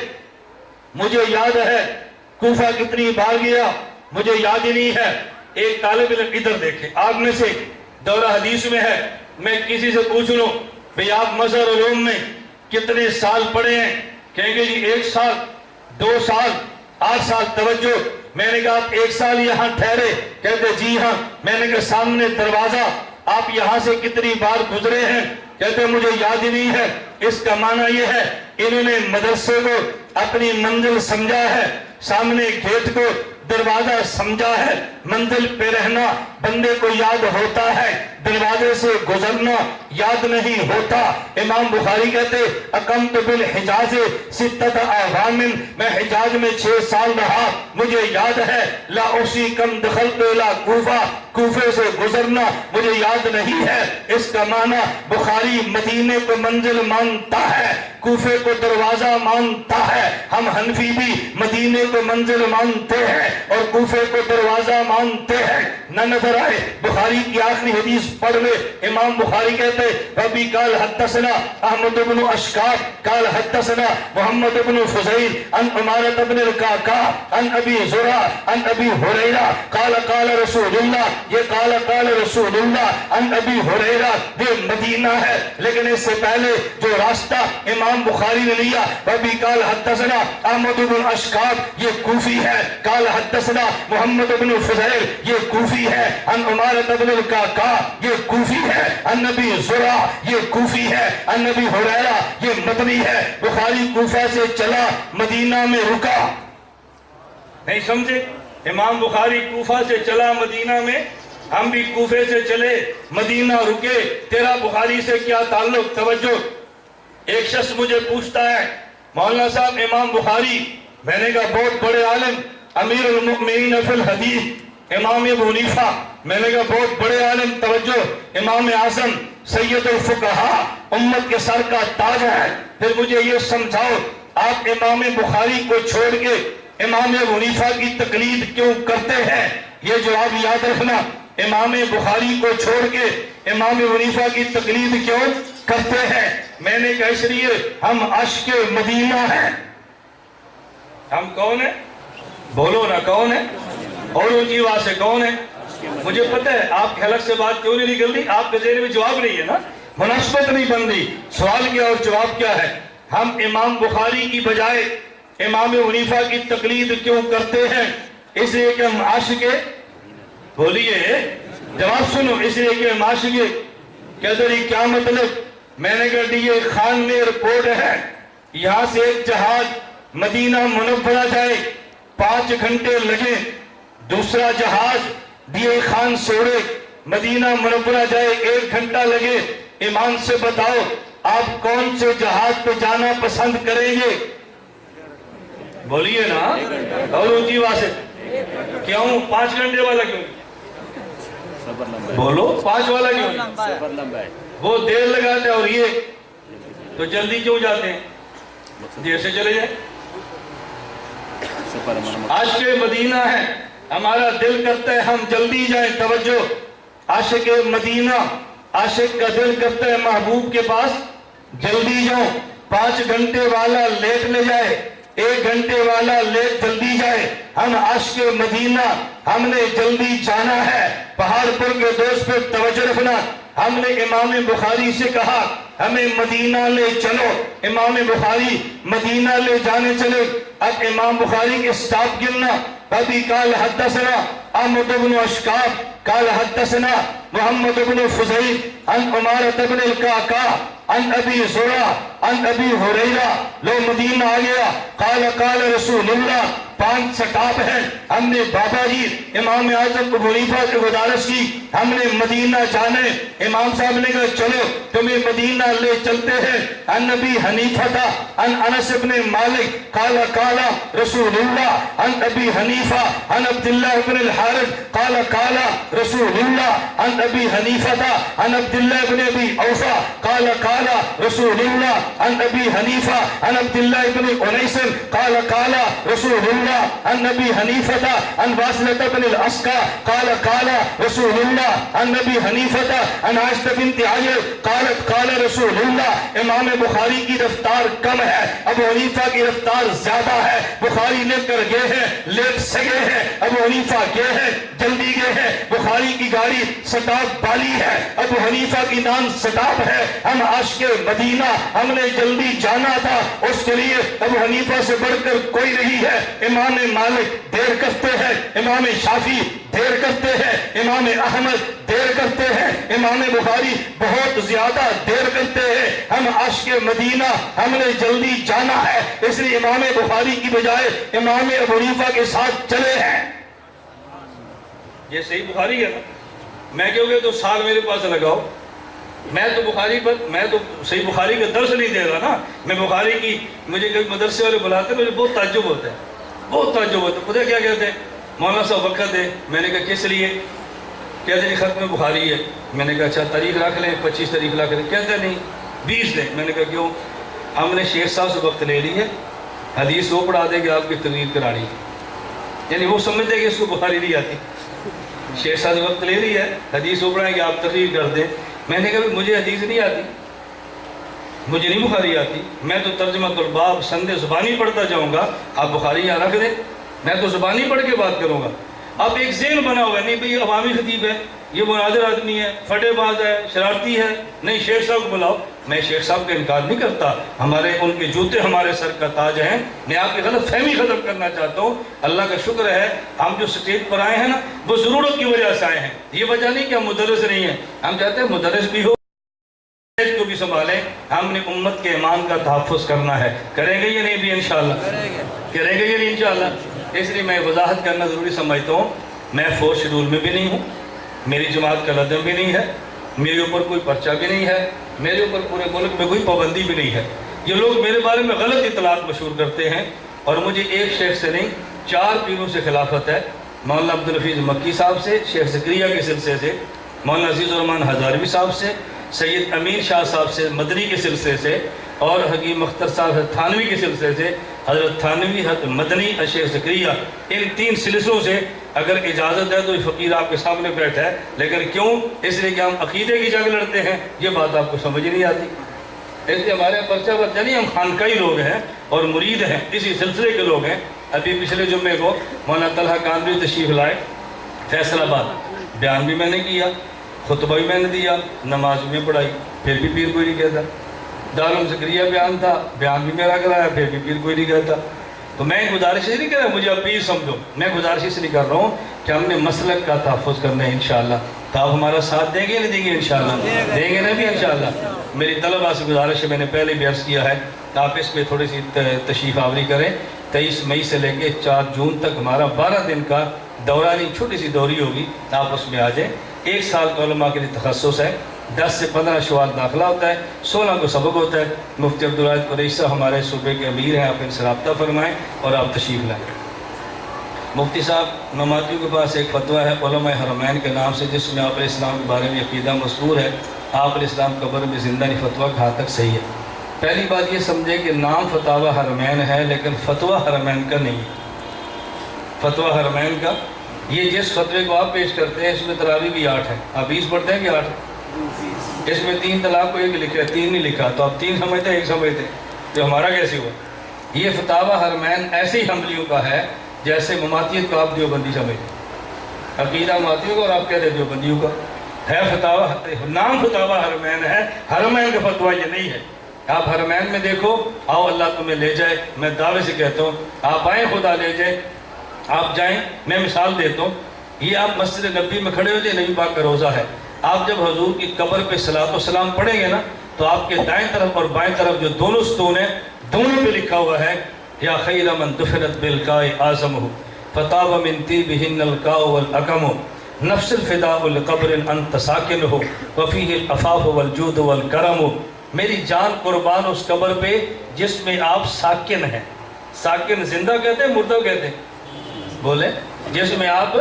مجھے یاد ہے، کوفہ کتنی بار گیا مجھے یاد ہی نہیں ہے۔ ایک طالب علم ادھر دیکھیں، آپ میں سے دورہ حدیث میں ہے، میں کسی سے پوچھ لوں بھئی آپ مظہر علوم میں کتنے سال پڑھے ہیں، کہیں گے جی 1 سال 2 سال 8 سال۔ توجہ، میں نے کہا آپ 1 سال یہاں ٹھہرے، کہتے جی ہاں۔ میں نے کہا سامنے دروازہ آپ یہاں سے کتنی بار گزرے ہیں، کہتے مجھے یاد ہی نہیں ہے۔ اس کا معنی یہ ہے انہوں نے مدرسے کو اپنی منزل سمجھا ہے، سامنے گیٹ کو دروازہ سمجھا ہے، منزل پہ رہنا بندے کو یاد ہوتا ہے، دروازے سے گزرنا یاد نہیں ہوتا۔ امام بخاری کہتے اقمت بالحجاز 6 اعوام، میں حجاز میں 6 سال رہا، مجھے یاد ہے، لا احصی کم دخلت الى کوفہ، کوفے سے گزرنا مجھے یاد نہیں ہے۔ اس کا معنی بخاری مدینے کو منزل مانتا ہے، کوفے کو دروازہ مانتا ہے۔ ہم حنفی بھی مدینے کو منزل مانتے ہیں اور کوفے کو دروازہ مانتے ہیں۔ نہ نظر آئے بخاری کی آخری حدیث پڑھ لے، امام بخاری کہتے ربی قال حدثنا احمد بن اشکاب قال حدثنا محمد بن فضیل عن عمارة بن القعقاع عن ابی زرع عن ابی ہریرہ قال قال رسول اللہ یہ قال رسول اللہ عن ابی ہریرہ یہ مدینہ ہے، لیکن اس سے پہلے جو راستہ امام بخاری نے لیا وبی قال حدثنا احمد بن اشکاب یہ کوفی ہے، قال حدثنا محمد بن فضیل یہ کوفی ہے، عن عمارة بن القعقاع یہ کوفی ہے، عن نبی زرع یہ کوفی ہے، عن نبی ہریرہ یہ مدنی ہے۔ بخاری کوفہ سے چلا مدینہ میں رکا، نہیں سمجھے؟ امام بخاری کوفہ سے چلا مدینہ میں، ہم بھی کوفے سے چلے مدینہ رکے، تیرا بخاری سے کیا تعلق؟ توجہ، ایک شخص مجھے پوچھتا ہے مولانا صاحب امام بخاری، میں نے کہا بہت بڑے عالم، امیر المؤمنین فی الحدیث امام ابو حنیفہ، میں نے کہا بہت بڑے عالم، توجہ، امام اعظم سید الفقہاء، امت کے سر کا تاج ہے، پھر مجھے یہ سمجھاؤ آپ امام بخاری کو چھوڑ کے امام ابو حنیفہ کی تقلید کیوں کرتے ہیں؟ یہ جواب یاد رکھنا، امام بخاری کو چھوڑ کے امام ابو حنیفہ کی تقلید کیوں کرتے ہیں؟ میں نے کہا اس لیے ہم عشق مدینہ ہیں۔ ہم کون ہیں؟ بولو نا کون ہیں؟ اور اونچی آواز سے کون ہیں؟ مجھے پتہ ہے آپ کے حلق سے بات کیوں نہیں نکل رہی، آپ کے ذہن میں جواب نہیں ہے نا، مناسبت نہیں بن رہی، سوال کیا اور جواب کیا ہے؟ ہم امام بخاری کی بجائے امام حنیفہ کی تقلید کیوں کرتے ہیں؟ اس لیے کہ ہم عاشق، بولیے جواب سنو، اس لیے کہ ہم عاشق، کہتے رہی کیا مطلب؟ میں نے کہا یہ خان میں رپورٹ ہے، یہاں سے ایک جہاز مدینہ منورہ جائے 5 گھنٹے لگے، دوسرا جہاز دیے خان سوڑے مدینہ منورہ جائے 1 گھنٹہ لگے، ایمان سے بتاؤ آپ کون سے جہاز پہ جانا پسند کریں گے؟ بولیے نا اور اونچی آواز سے، کیوں 5 گھنٹے والا کیوں؟ بولو 5 والا کیوں؟ وہ دیر لگاتے ہیں اور یہ تو جلدی کیوں جاتے ہیں؟ دیر سے چلے جائیں۔ عاشق مدینہ ہے، ہمارا دل کرتا ہے ہم جلدی جائیں، توجہ، عاشق مدینہ، عاشق کا دل کرتا ہے محبوب کے پاس جلدی جاؤں، 5 گھنٹے والا لیٹ لے جائے، 1 گھنٹے والا لیٹ جلدی جائے، ہم عاشق مدینہ، ہم نے جلدی جانا ہے۔ پہاڑ پر کے دوست پہ توجہ رکھنا، ہم نے امام بخاری سے کہا ہمیں مدینہ لے چلو، امام بخاری مدینہ لے جانے چلے، اب امام بخاری کے سٹاپ گننا، ابھی قال حدثنا احمد بن اشکاب قال حدثنا محمد بن فضیل عن عمارة بن القعقاع عن ابی زرع عن ابی ہریرہ، لو مدینہ آ گیا، قال رسول اللہ، 5 سٹاپ ہیں، ہم نے بابا جی امام اعظم ابو حنیفہ سے گزارش کی ہم نے مدینہ جانے، امام صاحب نے کہا چلو تمہیں مدینہ لے چلتے ہیں۔ عن ابی حنیفہ عن انس بن مالک قال رسول اللہ عن ابی حنیفہ عن عبداللہ بن الحارث قال رسول اللہ عن ابی حنیفہ عن عبداللہ بن ابی اوفا قال رسول اللہ عن ابی حنیفہ عن عبداللہ بن انیس قال رسول اللہ عن ابی حنیفہ عن واصلة بن الاسقع قال رسول اللہ عن ابی حنیفہ عن عائشہ بنت عجل قال رسول اللہ۔ امام بخاری کی رفتار کم ہے، ابو حنیفہ کی رفتار زیادہ ہے، بخاری لے کر گئے ہیں لیٹ سگے ہیں، ابو حنیفہ گئے ہیں جلدی گئے ہیں، بخاری کی گاڑی سٹاپ بالی ہے، ابو حنیفہ کی نام سٹاپ ہے، ہم عاشق مدینہ، ہم نے جلدی جانا تھا، اس کے لیے ابو حنیفہ سے بڑھ کر کوئی نہیں ہے۔ امام مالک دیر کرتے ہیں، امام شافعی دیر کرتے ہیں، امام احمد دیر کرتے ہیں، امام بخاری بہت زیادہ دیر کرتے ہیں، ہم عاشق مدینہ، ہم نے جلدی جانا ہے، اس لیے امام بخاری کی بجائے امام ابو حنیفہ کے ساتھ چلے ہیں۔ یہ صحیح بخاری ہے نا؟ میں کہوں گے تو سال میرے پاس لگاؤ، میں تو بخاری پر، میں تو صحیح بخاری کا درس نہیں دے رہا نا، میں بخاری کی، مجھے کبھی مدرسے والے بلاتے ہیں، مجھے بہت تعجب ہوتا ہے، بہت تعجب ہوتا ہے، خدا کیا کہتے ہیں مولانا صاحب وقت دے، میں نے کہا کس لیے؟ کہتے ہیں ختم بخاری ہے، میں نے کہا اچھا تاریخ رکھ لیں، 25 تاریخ رکھ لیں، کہتے نہیں 20 دیں، میں نے کہا کیوں؟ ہم نے شیخ صاحب سے وقت لے لی ہے، حدیث وہ پڑھا دے کہ آپ کی تقریر کرانی، یعنی وہ سمجھتے کہ اس کو بخاری نہیں آتی، شیخ صاحب سے وقت لے لی ہے، حدیث وہ پڑھائیں کہ آپ تقریر کر دیں۔ میں نے کہا مجھے حدیث نہیں آتی، مجھے نہیں بخاری آتی، میں تو ترجمہ الباب سند زبانی پڑھتا جاؤں گا، آپ بخاری یہاں رکھ دیں، میں تو زبانی پڑھ کے بات کروں گا۔ اب ایک ذہن بنا ہوا ہے، نہیں بھئی عوامی خطیب ہے، یہ مناظر آدمی ہے، پھٹے باز ہے، شرارتی ہے، نہیں شیخ صاحب کو بلاؤ۔ میں شیخ صاحب کا انکار نہیں کرتا، ہمارے ان کے جوتے ہمارے سر کا تاج ہیں، میں آپ کی غلط فہمی ختم کرنا چاہتا ہوں۔ اللہ کا شکر ہے ہم جو سٹیج پر آئے ہیں نا وہ ضرورت کی وجہ سے آئے ہیں، یہ وجہ نہیں کہ ہم مدرس نہیں ہیں، ہم چاہتے ہیں مدرس بھی ہو کو بھی سنبھالیں، ہم نے امت کے ایمان کا تحفظ کرنا ہے، کریں گے یہ نہیں بھی انشاءاللہ کریں گے یہ نہیں انشاءاللہ۔ اس لیے میں وضاحت کرنا ضروری سمجھتا ہوں، میں فورس شیڈول میں بھی نہیں ہوں، میری جماعت کا لدم بھی نہیں ہے، میرے اوپر کوئی پرچہ بھی نہیں ہے، میرے اوپر پورے ملک میں کوئی پابندی بھی نہیں ہے۔ یہ لوگ میرے بارے میں غلط اطلاعات مشہور کرتے ہیں، اور مجھے ایک شیخ سے نہیں 4 پیروں سے خلافت ہے، مولانا عبدالحفیظ مکی صاحب سے، شیخ زکریا کے سلسلے سے، مولانا عزیز الرحمان ہزاروی صاحب سے، سید امین شاہ صاحب سے مدنی کے سلسلے سے، اور حکیم اختر صاحب تھانوی کے سلسلے سے، حضرت تھانوی، حضرت مدنی، شیخ زکریا، ان 3 سلسلوں سے اگر اجازت ہے تو یہ فقیر آپ کے سامنے بیٹھا ہے، لیکن کیوں؟ اس لیے کہ ہم عقیدے کی جنگ لڑتے ہیں، یہ بات آپ کو سمجھ نہیں آتی۔ اس لیے ہمارے پرچہ ورچہ نہیں، ہم خانقاہی لوگ ہیں اور مرید ہیں، اسی سلسلے کے لوگ ہیں۔ ابھی پچھلے جمعے کو مولانا طلحہ کاندری تشریف لائے فیصل آباد، بیان بھی میں نے کیا، خطبہ بھی میں نے دیا، نماز بھی میں پڑھائی، پھر بھی پیر کوئی نہیں کہتا۔ دارالعلوم زکریا بیان تھا، بیان بھی میرا کرایا، پھر بھی پیر کوئی نہیں کہتا۔ تو میں گزارش نہیں کر رہا مجھے اب پیر سمجھو، میں گزارش اس لیے کر رہا ہوں کہ ہم نے مسلک کا تحفظ کرنا ہے انشاءاللہ۔ تو آپ ہمارا ساتھ دیں گے نہیں دیں گے انشاءاللہ؟ دیں گے نا بھی انشاءاللہ۔ میری طلبہ سے گزارش ہے، میں نے پہلے بھی عرض کیا ہے کہ آپ اس پہ تھوڑی سی تشریف آوری کریں۔ 23 مئی سے لے کے 4 جون تک ہمارا 12 دن کا دورہ نہیں، چھوٹی سی دوری ہوگی، آپ اس میں آ جائیں۔ 1 سال کا علماء کے لیے تخصص ہے، 10 سے 15 شوال داخلہ ہوتا ہے، 16 کو سبق ہوتا ہے۔ مفتی عبدالواحد قریشی صاحب ہمارے صوبے کے امیر ہیں، آپ ان سے رابطہ فرمائیں اور آپ تشریف لائیں۔ مفتی صاحب نماتیوں کے پاس ایک فتویٰ ہے علماء حرمین کے نام سے، جس میں آپ علیہ السلام کے بارے میں عقیدہ مذکور ہے، آپ علیہ السلام قبر میں زندہ نہیں، فتویٰ کہاں تک صحیح ہے؟ پہلی بات یہ سمجھے کہ نام فتاوی حرمین ہے لیکن فتویٰ حرمین کا نہیں ہے۔ فتویٰ حرمین کا یہ جس فتوے کو آپ پیش کرتے ہیں اس میں تراویح بھی 8 ہے، آپ 20 پڑھتے ہیں کہ 8؟ اس میں 3 طلاق کو 1 لکھا ہے، 3 نہیں لکھا، تو آپ 3 سمجھتے ہیں 1 سمجھتے ہیں، تو ہمارا کیسے ہوا؟ یہ فتاوی حرمین ایسے ہی حملیوں کا ہے جیسے مماتیت کو آپ دیوبندی سمجھتے، عقیدہ مماتیوں کا اور آپ کہتے ہیں دیوبندیوں کا ہے۔ فتاوی نام فتاوی حرمین ہے، حرمین کا فتویٰ یہ نہیں ہے۔ آپ حرمین میں دیکھو، آؤ اللہ تمہیں لے جائے، میں دعوے سے کہتا ہوں آپ آئیں، خدا لے جائے، آپ جائیں۔ میں مثال دیتا ہوں، یہ آپ مسجد نبی میں کھڑے ہو جائیں، نبی پاک کا روزہ ہے، آپ جب حضور کی قبر پہ صلاۃ و سلام پڑھیں گے نا تو آپ کے دائیں طرف اور بائیں طرف جو دونوں ستون ہیں، دونوں پہ لکھا ہوا ہے یا خیر من دفنت بالقاء اعظمہ فطاب من طیبہن القاء والاکم نفس الفداء لقبر انت ساکنہ وفیہ العفاف والجود والکرم۔ میری جان قربان اس قبر پہ جس میں آپ ساکن ہیں۔ ساکن زندہ کہتے ہیں مردہ کہتے ہیں؟ بولے جس میں آپ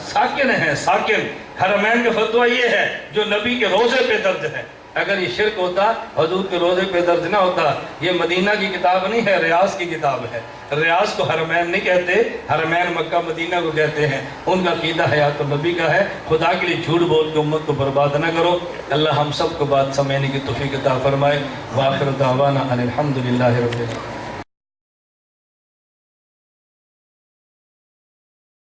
ساکن ہیں، ساکن۔ حرمین کا فتویٰ یہ ہے جو نبی کے روزے پہ درج ہے۔ اگر یہ شرک ہوتا، حضور کے روزے پہ درج نہ ہوتا، یہ مدینہ کی کتاب نہیں ہے، ریاض کی کتاب ہے۔ ریاض کو حرمین نہیں کہتے، حرمین مکہ مدینہ کو کہتے ہیں۔ ان کا عقیدہ حیات النبی کا ہے۔ خدا کے لیے جھوٹ بول کے امت کو برباد نہ کرو۔ اللہ ہم سب کو بات سمجھنے کی توفیق عطا فرمائے۔ وآخر دعوانا ان الحمدللہ رب العالمین۔